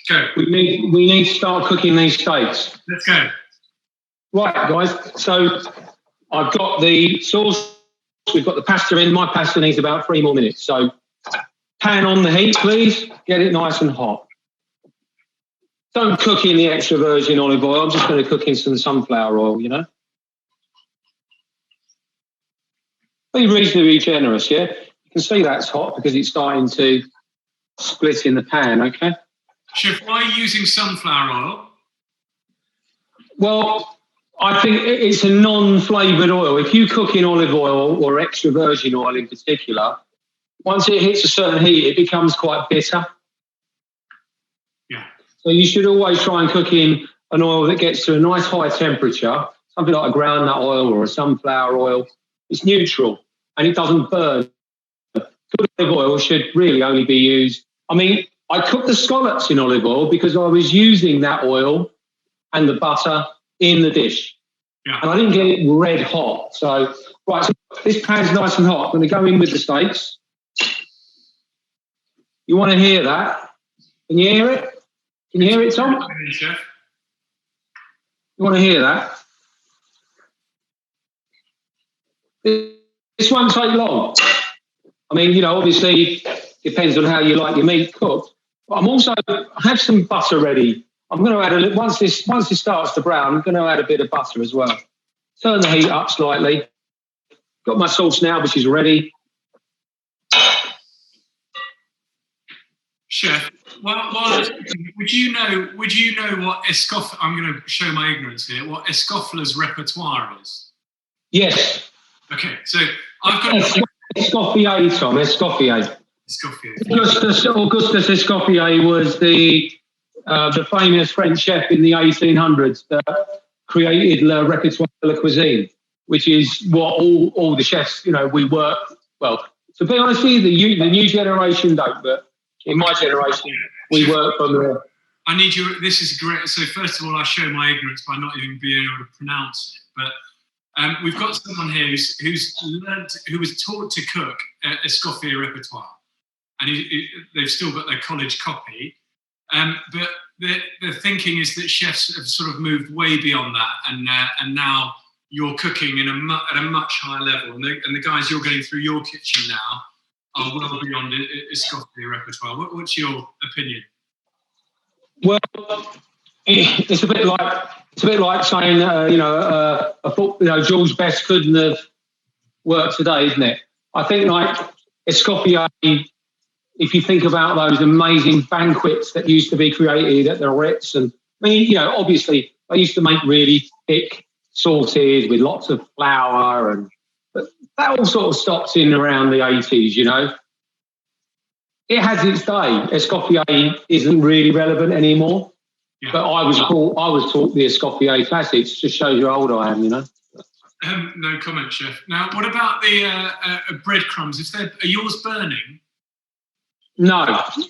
Go. We need to start cooking these steaks. Let's go. Right, guys. So I've got the sauce. We've got the pasta in. My pasta needs about 3 more minutes. So pan on the heat, please. Get it nice and hot. Don't cook in the extra virgin olive oil. I'm just going to cook in some sunflower oil, Be reasonably generous, yeah? You can see that's hot because it's starting to split in the pan, okay? Chef, why are you using sunflower oil? Well, I think it's a non-flavoured oil. If you cook in olive oil or extra virgin oil in particular, once it hits a certain heat, it becomes quite bitter. Yeah. So you should always try and cook in an oil that gets to a nice high temperature, something like a groundnut oil or a sunflower oil. It's neutral and it doesn't burn. Good olive oil should really only be used. I mean, I cooked the scallops in olive oil because I was using that oil and the butter in the dish. Yeah. And I didn't get it red hot. So, right, so this pan's nice and hot. I'm going to go in with the steaks. You want to hear that? Can you hear it? Can you hear it, Tom? Chef. You want to hear that? This won't take long. I mean, obviously, depends on how you like your meat cooked. But I have some butter ready. I'm going to add once this starts to brown, I'm going to add a bit of butter as well. Turn the heat up slightly. Got my sauce now, which is ready. Chef, would you know what Escoffier? I'm going to show my ignorance here. What Escoffier's repertoire is? Yes. Okay, so I've got Escoffier, Tom. Escoffier. Escoffier. Augustus Escoffier was the famous French chef in the 1800s that created Le Repertoire de la Cuisine, which is what all the chefs, we work. Well, to be honest with you, the new generation don't, but in my generation, we work from the. I need your. This is great. So first of all, I show my ignorance by not even being able to pronounce it. But we've got someone here who was taught to cook Escoffier repertoire, and they've still got their college copy. But the thinking is that chefs have sort of moved way beyond that, and now you're cooking at a much higher level, and the guys you're getting through your kitchen now are well beyond Escoffier repertoire. What's your opinion? Well, it's a bit like saying George Best couldn't have worked today, isn't it? I think like Escoffier. If you think about those amazing banquets that used to be created at the Ritz, and I mean, obviously they used to make really thick sauces with lots of flour, but that all sort of stopped in around the 80s. It has its day. Escoffier isn't really relevant anymore, yeah. But I was taught the Escoffier classics. Just shows you how old I am, No comment, chef. Now, what about the breadcrumbs? Are yours burning? No,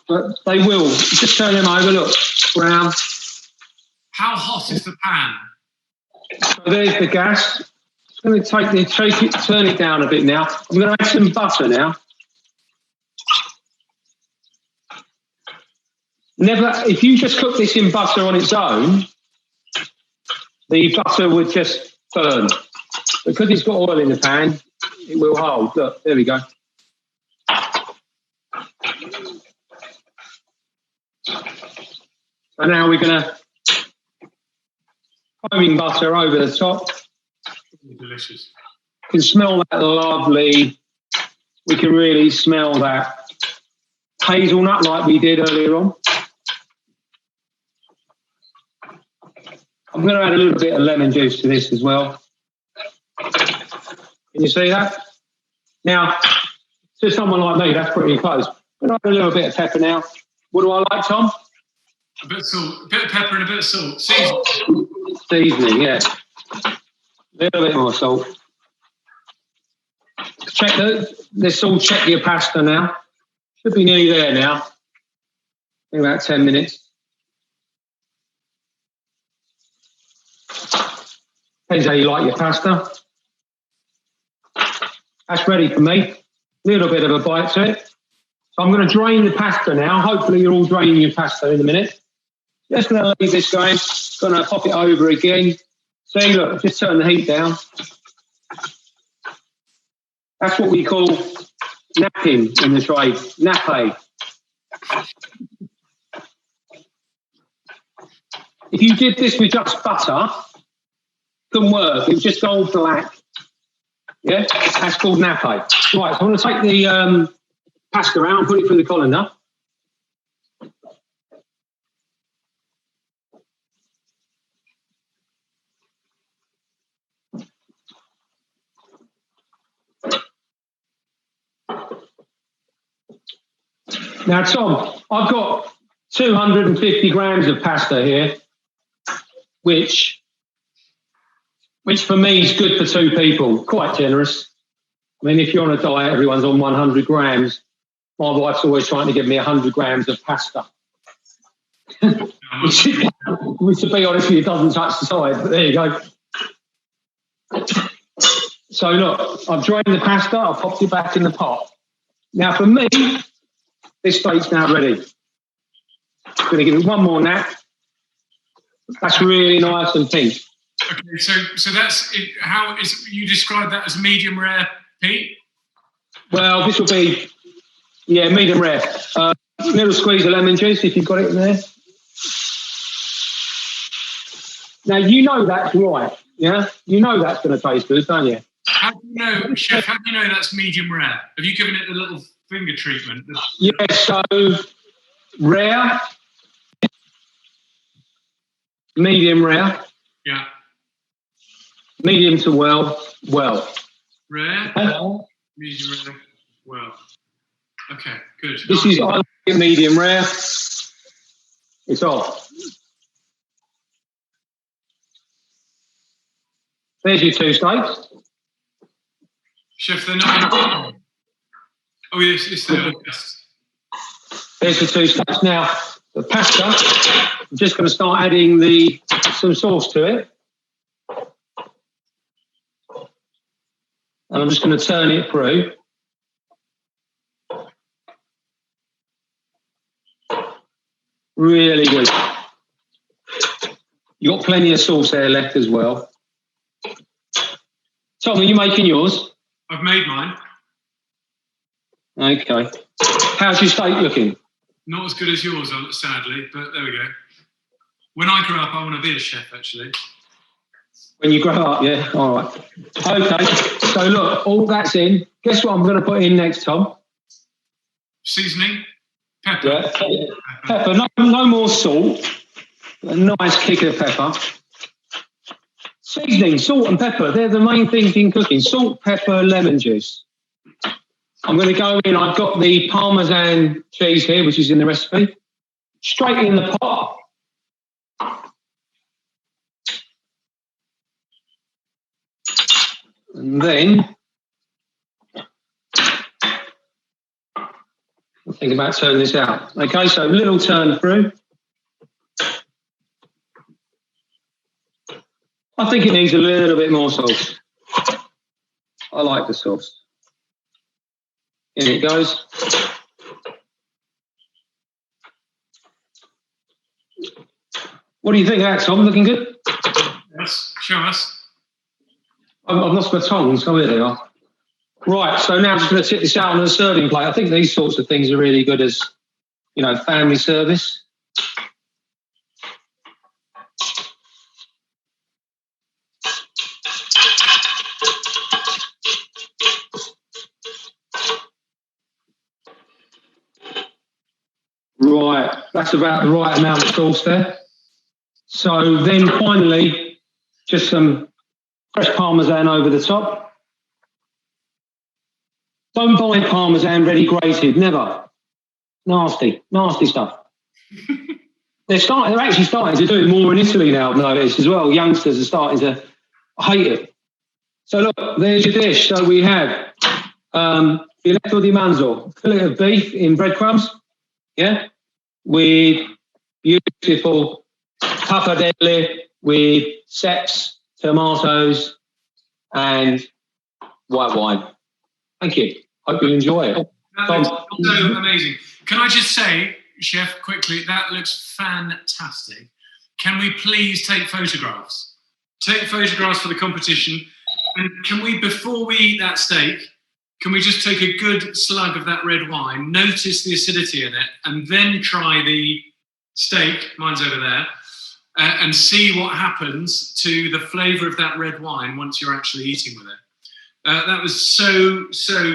but they will. Just turn them over. Look, brown. How hot is the pan? So there's the gas. I'm going to turn it down a bit now. I'm going to add some butter now. If you just cook this in butter on its own, the butter would just burn. because it's got oil in the pan, it will hold. Look, there we go. So now we're going to foaming butter over the top. Delicious. You can smell that lovely. We can really smell that hazelnut like we did earlier on. I'm going to add a little bit of lemon juice to this as well. Can you see that? Now, to someone like me, that's pretty close. I'm going to add a little bit of pepper now. What do I like, Tom? A bit of salt, a bit of pepper and a bit of salt. Seasoning. Seasoning, yeah. A little bit more salt. Let's all check your pasta now. Should be nearly there now. In about 10 minutes. Depends how you like your pasta. That's ready for me. A little bit of a bite to it. So I'm going to drain the pasta now. Hopefully you're all draining your pasta in a minute. Just going to leave this going. Going to pop it over again. See, look, just turn the heat down. That's what we call napping in the trade. Nappe. If you did this with just butter, it couldn't work. It would just go all black. Yeah, that's called nappe. Right, so I'm going to take the pasta out and put it through the colander. Now, Tom, I've got 250 grams of pasta here, which for me is good for two people. Quite generous. I mean, if you're on a diet, everyone's on 100 grams. My wife's always trying to give me 100 grams of pasta. which, to be honest with you, doesn't touch the side, but there you go. So look, I've drained the pasta, I've popped it back in the pot. Now for me, this steak's now ready. I'm going to give it one more nap. That's really nice and pink. Okay, so that's it. How is you describe that as medium rare, Pete? Well, this will be, yeah, medium rare. Little squeeze of lemon juice if you've got it in there. Now you know that's right, yeah. You know that's going to taste good, don't you? How do you know, Chef? How do you know that's medium rare? Have you given it a little finger treatment? Yeah. So rare, medium rare. Yeah. Medium to well. Rare, medium rare, well. Okay, good. This is I like it medium rare. It's off. There's your two steaks. Chef, they're not. Oh, yes, it's the best. There's the two steaks. Now, the pasta, I'm just going to start adding some sauce to it. And I'm just going to turn it through. Really good. You've got plenty of sauce there left as well. Tom, are you making yours? I've made mine. Okay. How's your steak looking? Not as good as yours, sadly, but there we go. When I grow up, I want to be a chef, actually. When you grow up, yeah? All right. Okay. So, look, all that's in. Guess what I'm going to put in next, Tom? Seasoning? Pepper. Yeah. Pepper. No more salt. A nice kick of pepper. Seasoning, salt and pepper. They're the main things in cooking. Salt, pepper, lemon juice. I'm going to go in. I've got the Parmesan cheese here, which is in the recipe. Straight in the pot. And then I'll think about turning this out. Okay, so little turn through. I think it needs a little bit more sauce. I like the sauce. In it goes. What do you think of that, Tom? Looking good? Yes, show us. I've lost my tongue, so here they are. Right, so now I'm just going to tip this out on a serving plate. I think these sorts of things are really good as, family service. Right, that's about the right amount of sauce there. So then finally, just some fresh Parmesan over the top. Don't buy Parmesan ready grated, never. Nasty stuff. They're actually starting to do it more in Italy now, I've noticed as well. Youngsters are starting to hate it. So look, there's your dish. So we have filetto di manzo, fillet of beef in breadcrumbs, yeah, with beautiful pappardelle with ceps, tomatoes, and white wine. Thank you. Hope you enjoy it. That looks so amazing. Can I just say, Chef, quickly, that looks fantastic. Can we please take photographs? Take photographs for the competition. And can we, before we eat that steak, can we just take a good slug of that red wine, notice the acidity in it, and then try the steak, mine's over there, and see what happens to the flavour of that red wine once you're actually eating with it. That was so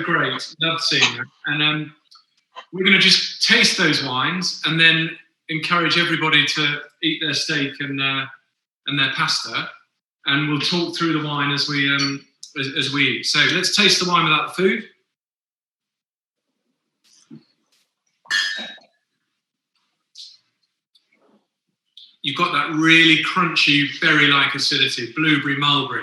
great. Loved seeing that. And we're going to just taste those wines and then encourage everybody to eat their steak and their pasta. And we'll talk through the wine as we eat. So let's taste the wine without the food. You've got that really crunchy, berry-like acidity, blueberry, mulberry.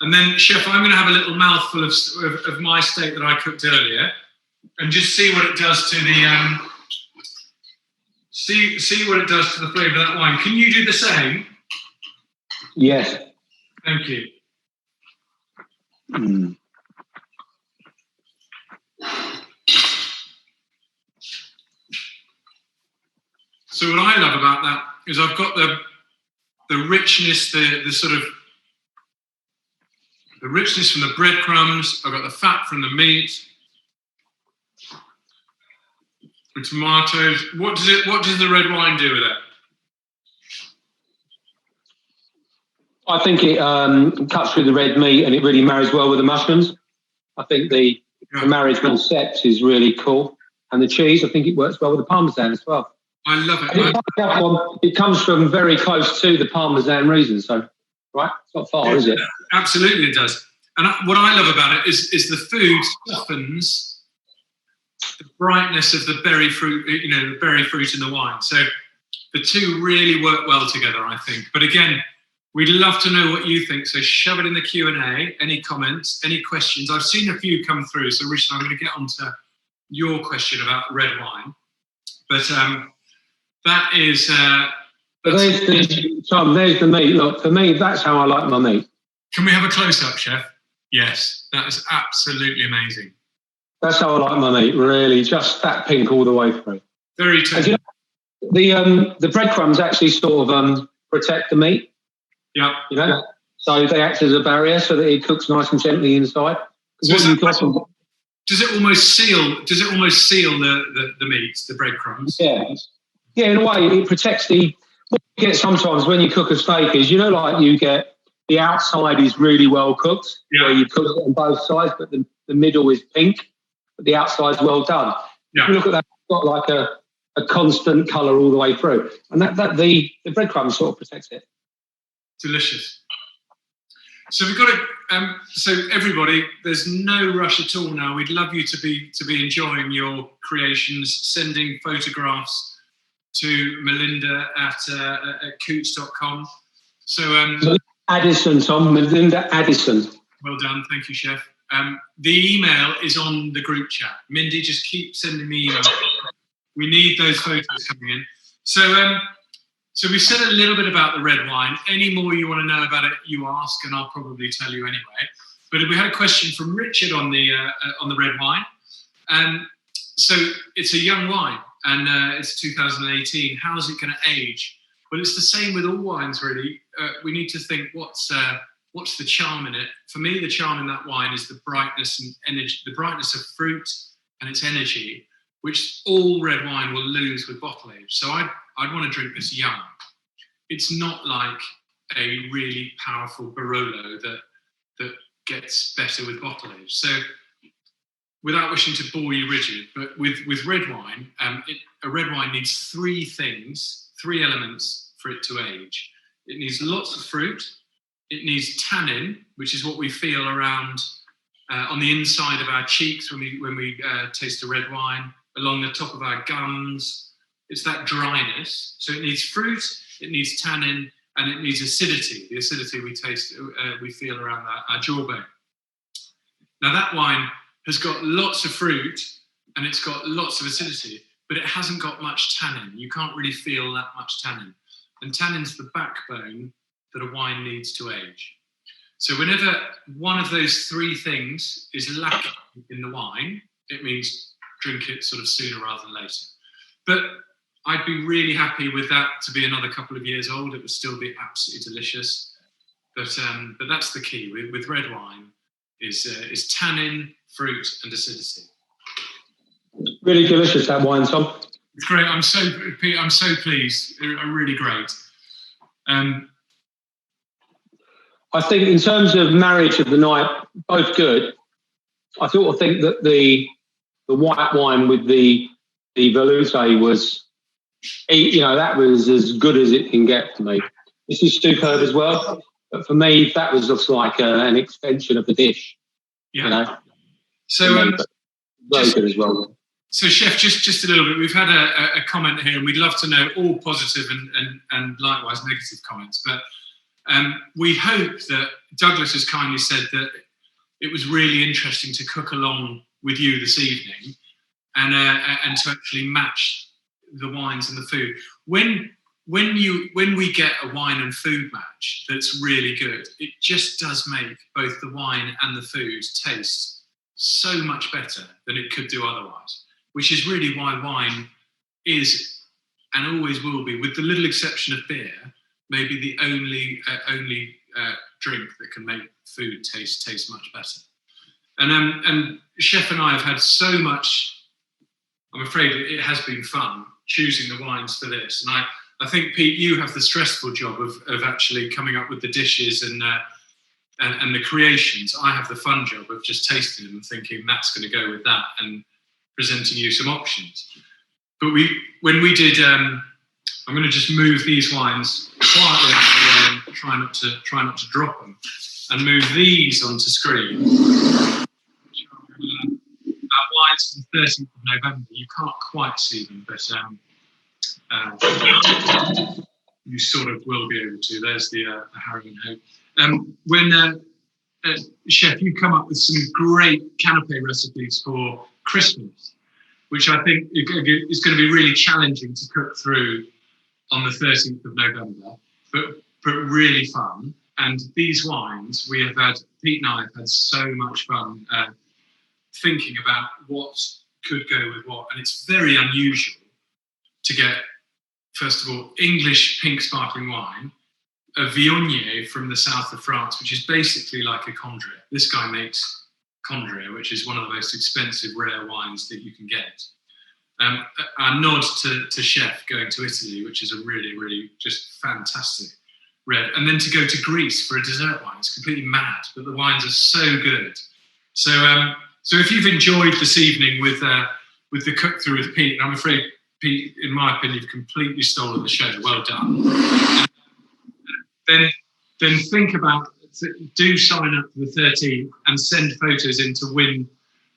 And then, Chef, I'm going to have a little mouthful of my steak that I cooked earlier, and just see what it does to the see what it does to the flavour of that wine. Can you do the same? Yes. Thank you. Mm. So what I love about that is I've got the richness, the sort of the richness from the breadcrumbs. I've got the fat from the meat, the tomatoes. What does the red wine do with it? I think it cuts through the red meat and it really marries well with the mushrooms. I think the marriage with ceps is really cool. And the cheese, I think it works well with the Parmesan as well. I love it. It comes from very close to the Parmesan region, so, right? It's not far, is it? Absolutely it does. And what I love about it is the food softens the brightness of the berry fruit, the berry fruit in the wine. So the two really work well together, I think. But again, we'd love to know what you think. So shove it in the Q&A, any comments, any questions. I've seen a few come through. So Richard, I'm going to get onto your question about red wine. But that is... there's the meat. Look, for me, that's how I like my meat. Can we have a close-up, Chef? Yes, that is absolutely amazing. That's how I like my meat, really. Just that pink all the way through. Very tender. The breadcrumbs actually sort of protect the meat. Yeah. So they act as a barrier so that it cooks nice and gently inside. So does it almost seal the meat, the breadcrumbs? Yeah. Yeah, in a way, it protects what you get sometimes when you cook a steak is, like you get the outside is really well cooked, where you cook it on both sides, but the middle is pink, but the outside's well done. Yeah. If you look at that, it's got like a constant colour all the way through. And that the breadcrumbs sort of protects it. Delicious. So we've got to. So everybody, there's no rush at all now. We'd love you to be enjoying your creations, sending photographs to Melinda at Coutts.com. So Addison, Tom, Melinda Addison. Well done, thank you, Chef. The email is on the group chat. Mindy, just keep sending me emails. We need those photos coming in. So we said a little bit about the red wine. Any more you want to know about it, you ask, and I'll probably tell you anyway. But we had a question from Richard on the red wine. So it's a young wine, and it's 2018. How's it going to age? Well, it's the same with all wines, really. We need to think what's what's the charm in it? For me, the charm in that wine is the brightness and energy, the brightness of fruit and its energy, which all red wine will lose with bottle age. So I'd want to drink this young. It's not like a really powerful Barolo that gets better with bottle age. So without wishing to bore you rigid, but with red wine, a red wine needs three elements for it to age. It needs lots of fruit. It needs tannin, which is what we feel around on the inside of our cheeks when we taste a red wine, along the top of our gums. It's that dryness. So it needs fruit, it needs tannin, and it needs acidity. The acidity we feel around our jawbone. Now that wine has got lots of fruit and it's got lots of acidity, but it hasn't got much tannin. You can't really feel that much tannin. And tannin's the backbone that a wine needs to age. So whenever one of those three things is lacking in the wine, it means drink it sort of sooner rather than later. But I'd be really happy with that to be another couple of years old. It would still be absolutely delicious. But that's the key with red wine is tannin, fruit, and acidity. Really delicious, that wine, Tom. It's great. I'm so pleased. They're really great. I think in terms of marriage of the night, both good. I sort of think that the white wine with the Veloute was, that was as good as it can get for me. This is superb as well, but for me, that was just like an extension of the dish. Yeah. So very good as well. So, Chef, just a little bit. We've had a comment here, and we'd love to know all positive and likewise negative comments. But we hope that Douglas has kindly said that it was really interesting to cook along with you this evening, and to actually match the wines and the food. When we get a wine and food match that's really good, it just does make both the wine and the food taste so much better than it could do otherwise. Which is really why wine is, and always will be, with the little exception of beer, maybe the only drink that can make food taste much better. And Chef and I have had so much. I'm afraid it has been fun choosing the wines for this. And I think, Pete, you have the stressful job of actually coming up with the dishes and the creations. I have the fun job of just tasting them and thinking that's going to go with that and presenting you some options. But when we did, I'm going to just move these wines quietly out of the way, try not to drop them, and move these onto screen. Our wines from the 13th of November. You can't quite see them, but you sort of will be able to. There's the Harrow and Hope. When Chef, you come up with some great canapé recipes for Christmas, which I think is going to be really challenging to cook through on the 13th of November, but really fun. And these wines, Pete and I have had so much fun thinking about what could go with what. And it's very unusual to get, first of all, English pink sparkling wine, a Viognier from the south of France, which is basically like a Condrieu. This guy makes Condrieu, which is one of the most expensive rare wines that you can get. Our nod to Chef going to Italy, which is a really, really just fantastic red. And then to go to Greece for a dessert wine. It's completely mad, but the wines are so good. So if you've enjoyed this evening with the cook through with Pete, and I'm afraid, Pete, in my opinion, you've completely stolen the show. Well done. Then think about, do sign up for the 13th and send photos in to win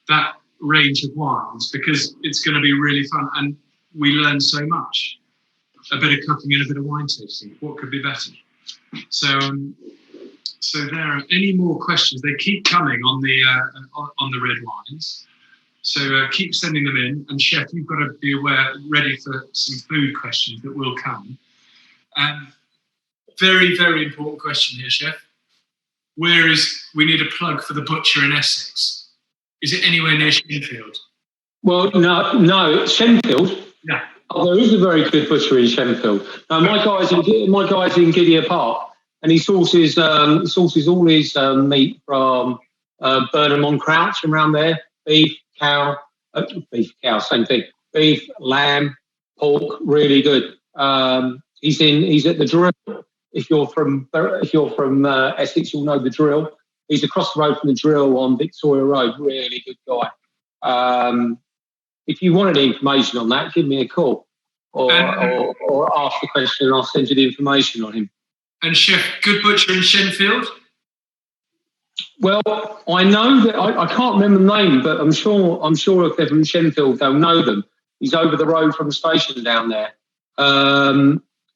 that range of wines, because it's going to be really fun and we learn so much. A bit of cooking and a bit of wine tasting. What could be better? So there are any more questions? They keep coming on the red wines. So keep sending them in. And Chef, you've got to be ready for some food questions that will come. Very, very important question here, Chef. We need a plug for the butcher in Essex. Is it anywhere near Shenfield? Well, no, Shenfield. Yeah. Oh, there is a very good butcher in Shenfield. My guys in Gidea Park, and he sources all his meat from Burnham on Crouch and around there. Beef, cow, same thing. Beef, lamb, pork, really good. He's at the Drill. If you're from Essex, you'll know the Drill. He's across the road from the Drill on Victoria Road. Really good guy. If you want any information on that, give me a call or ask the question, and I'll send you the information on him. And Chef, good butcher in Shenfield? Well, I know that I can't remember the name, but I'm sure if they're from Shenfield, they'll know them. He's over the road from the station down there.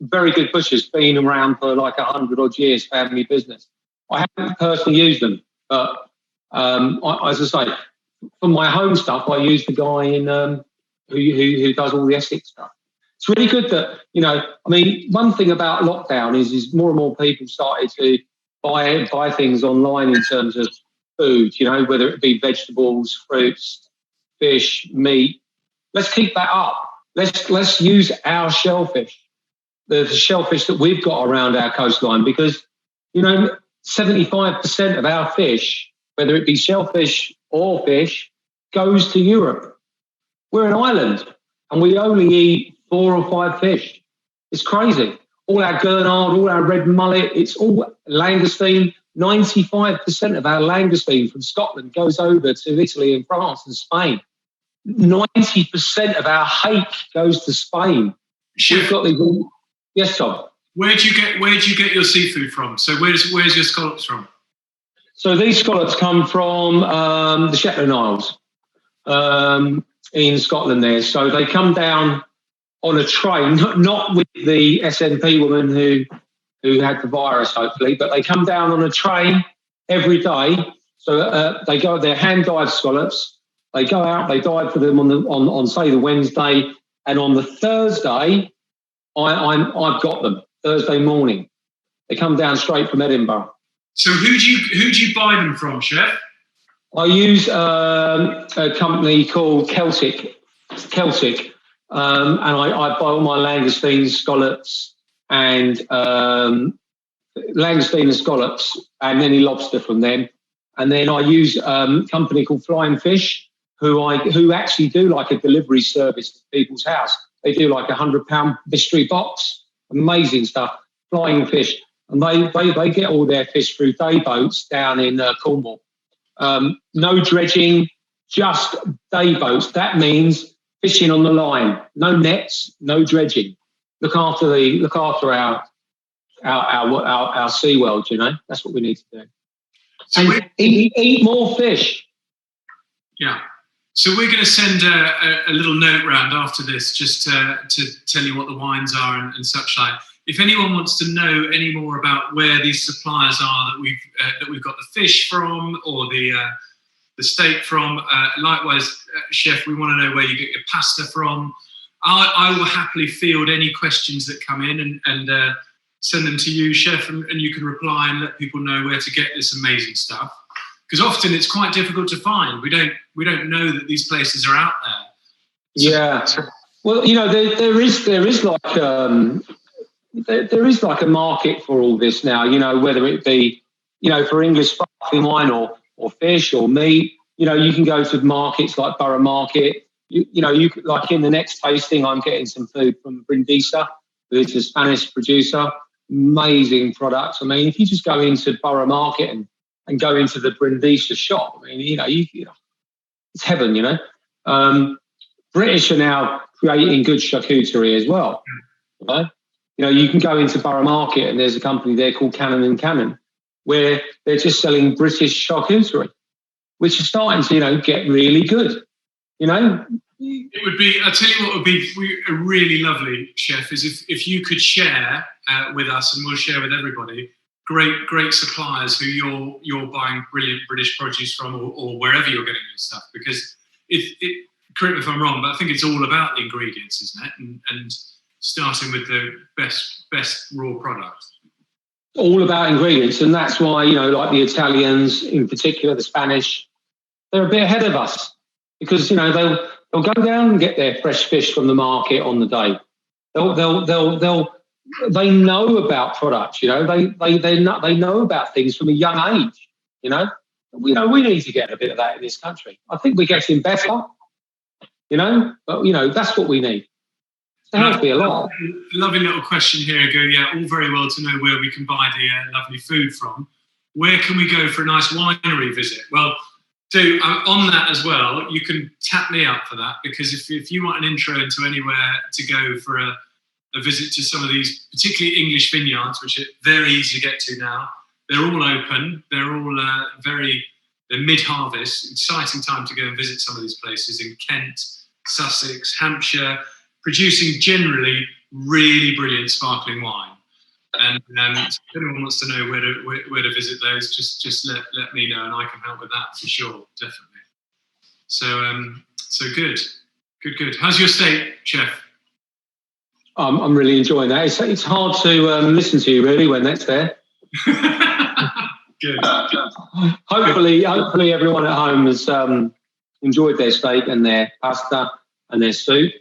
Very good butchers, been around for like 100 odd years, family business. I haven't personally used them, but as I say, for my home stuff, I use the guy in who does all the Essex stuff. It's really good that, one thing about lockdown is more and more people started to buy things online in terms of food, whether it be vegetables, fruits, fish, meat. Let's keep that up. Let's use our shellfish, the shellfish that we've got around our coastline, because, 75% of our fish, whether it be shellfish or fish, goes to Europe. We're an island and we only eat 4 or 5 fish. It's crazy. All our gurnard, all our red mullet, it's all langoustine. 95% of our langoustine from Scotland goes over to Italy and France and Spain. 90% of our hake goes to Spain. Chef, we've got these. Yes, Tom. Where do you get your seafood from? So where's your scallops from? So these scallops come from the Shetland Isles in Scotland there. So they come down on a train, not with the SNP woman who had the virus, hopefully, but they come down on a train every day. So they go, they're hand-dyed scallops. They go out, they dive for them on say the Wednesday, and on the Thursday, I've got them Thursday morning. They come down straight from Edinburgh. So who do you buy them from, Chef? I use a company called Celtic, and I buy all my langoustine, scallops, and any lobster from them. And then I use a company called Flying Fish, who actually do like a delivery service to people's house. They do like £100 mystery box, amazing stuff. Flying Fish, and they get all their fish through day boats down in Cornwall. No dredging, just day boats. That means fishing on the line, no nets, no dredging. Look after our sea world. That's what we need to do. So and eat more fish. Yeah. So we're going to send a little note round after this, just to tell you what the wines are and such like. If anyone wants to know any more about where these suppliers are that we've got the fish from or the steak from, likewise, Chef, we want to know where you get your pasta from. I will happily field any questions that come in and send them to you, Chef, and you can reply and let people know where to get this amazing stuff. Because often it's quite difficult to find. We don't know that these places are out there. So, yeah. Well, there is like a market for all this now. Whether it be for English sparkling wine or fish or meat. You can go to markets like Borough Market. You could, like in the next tasting, I'm getting some food from Brindisa, who's a Spanish producer. Amazing products. I mean, if you just go into Borough Market and go into the Brindisa shop, I mean, it's heaven. British are now creating good charcuterie as well. You can go into Borough Market and there's a company there called Cannon & Cannon, where they're just selling British charcuterie, which is starting to, get really good. It would be, I'll tell you what would be really lovely, Chef, is if you could share with us, and we'll share with everybody, great suppliers who you're buying brilliant British produce from or wherever you're getting your stuff, because correct me if I'm wrong, but I think it's all about the ingredients, isn't it? And starting with the best raw product. All about ingredients, and that's why, like the Italians in particular, the Spanish, they're a bit ahead of us, because they'll go down and get their fresh fish from the market on the day. They'll they know about products. You know, they know about things from a young age. You know, we need to get a bit of that in this country. I think we're getting better. You know, but that's what we need. It helps me a lot. Lovely little question here. Yeah, all very well to know where we can buy the lovely food from. Where can we go for a nice winery visit? Well, on that as well, you can tap me up for that, because if you want an intro into anywhere to go for a visit to some of these, particularly English vineyards, which are very easy to get to now, they're all open. They're all they're mid-harvest. Exciting time to go and visit some of these places in Kent, Sussex, Hampshire, producing generally really brilliant sparkling wine. And if anyone wants to know where to visit those, just let me know, and I can help with that for sure, definitely. So good. How's your steak, Chef? I'm really enjoying that. It's hard to listen to you really when that's there. Good. Hopefully everyone at home has enjoyed their steak and their pasta and their soup.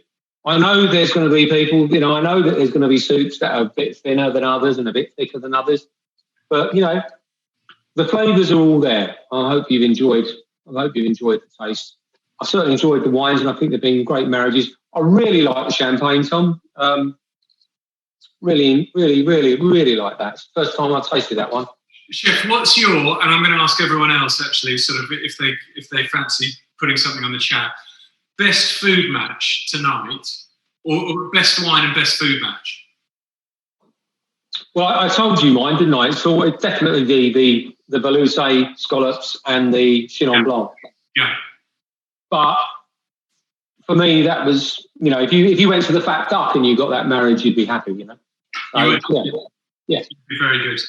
I know there's going to be people, I know that there's going to be soups that are a bit thinner than others and a bit thicker than others. But, the flavours are all there. I hope you've enjoyed the taste. I certainly enjoyed the wines, and I think they've been great marriages. I really like the champagne, Tom. Really, really, really, really like that. It's the first time I've tasted that one. Chef, what's your, and I'm going to ask everyone else actually, sort of if they fancy putting something on the chat, best food match tonight, or best wine and best food match? Well, I told you mine, didn't I? So it'd definitely be the Veloute scallops and the Chenin Blanc. Yeah. But for me, that was, if you went to the Fat Duck and you got that marriage, you'd be happy, So, yeah. Very good.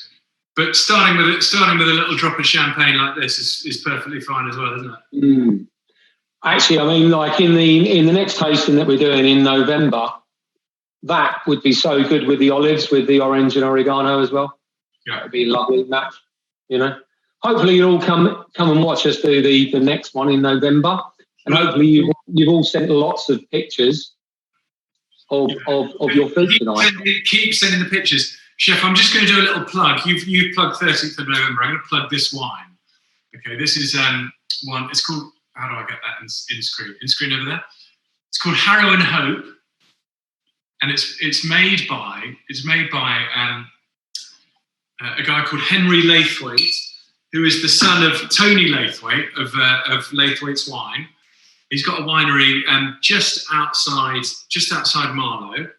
But starting with a little drop of champagne like this is perfectly fine as well, isn't it? Mm. Actually, I mean, like in the next tasting that we're doing in November, that would be so good with the olives, with the orange and oregano as well. Yeah, it'd be a lovely match. Hopefully you'll all come and watch us do the next one in November, and hopefully you've all sent lots of pictures of your food tonight. Keep sending the pictures. Chef, I'm just going to do a little plug. You've plugged 13th of November. I'm going to plug this wine. Okay, this is one. It's called, how do I get that in screen? In screen over there. It's called Harrow and Hope, and it's made by a guy called Henry Laithwaite, who is the son of Tony Laithwaite of Laithwaite's Wine. He's got a winery just outside Marlow,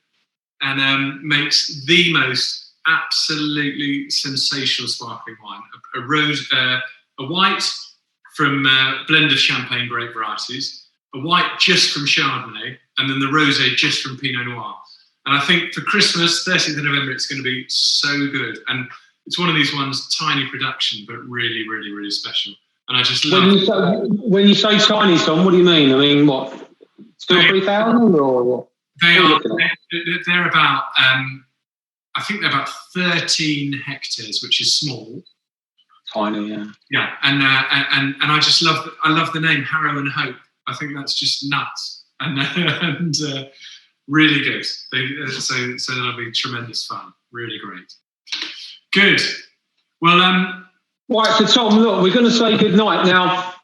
and makes the most absolutely sensational sparkling wine. A white from a blend of champagne grape varieties, a white just from Chardonnay, and then the rosé just from Pinot Noir. And I think for Christmas, 13th of November, it's going to be so good. And it's one of these ones, tiny production, but really, really, really special. And I just love it. When you say tiny, Tom, what do you mean? I mean, what, 2,000 or 3,000 or what? They're about, I think they're about 13 hectares, which is small. Tiny, yeah. Yeah, and I just love the name Harrow and Hope. I think that's just nuts and really good. So that'll be tremendous fun. Really great. Good. Well, right. So Tom, look, we're going to say good night now.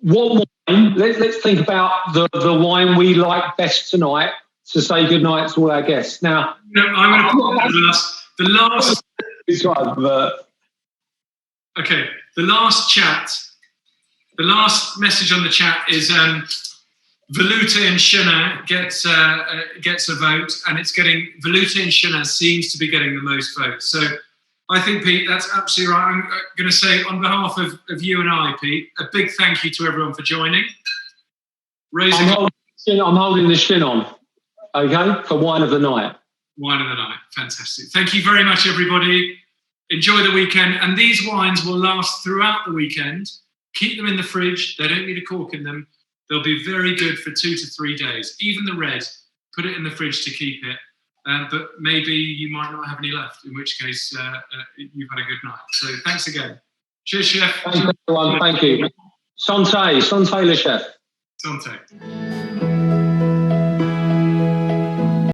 What wine? Let's think about the wine we like best tonight to say good night to all our guests. Now, I'm going to put the last. Okay, the last chat, the last message on the chat is Veloute and Chenin gets a vote, and it's getting Veloute and Chenin seems to be getting the most votes. So I think, Pete, that's absolutely right. I'm going to say on behalf of you and I, Pete, a big thank you to everyone for joining. I'm holding the Chenin, okay, for wine of the night. Wine of the night, fantastic. Thank you very much, everybody. Enjoy the weekend, and these wines will last throughout the weekend. Keep them in the fridge. They don't need a cork in them. They'll be very good for 2 to 3 days. Even the red, put it in the fridge to keep it. But maybe you might not have any left, in which case you've had a good night. So thanks again. Cheers, Chef. Thanks, everyone. Thank you. Santé le chef. Santé.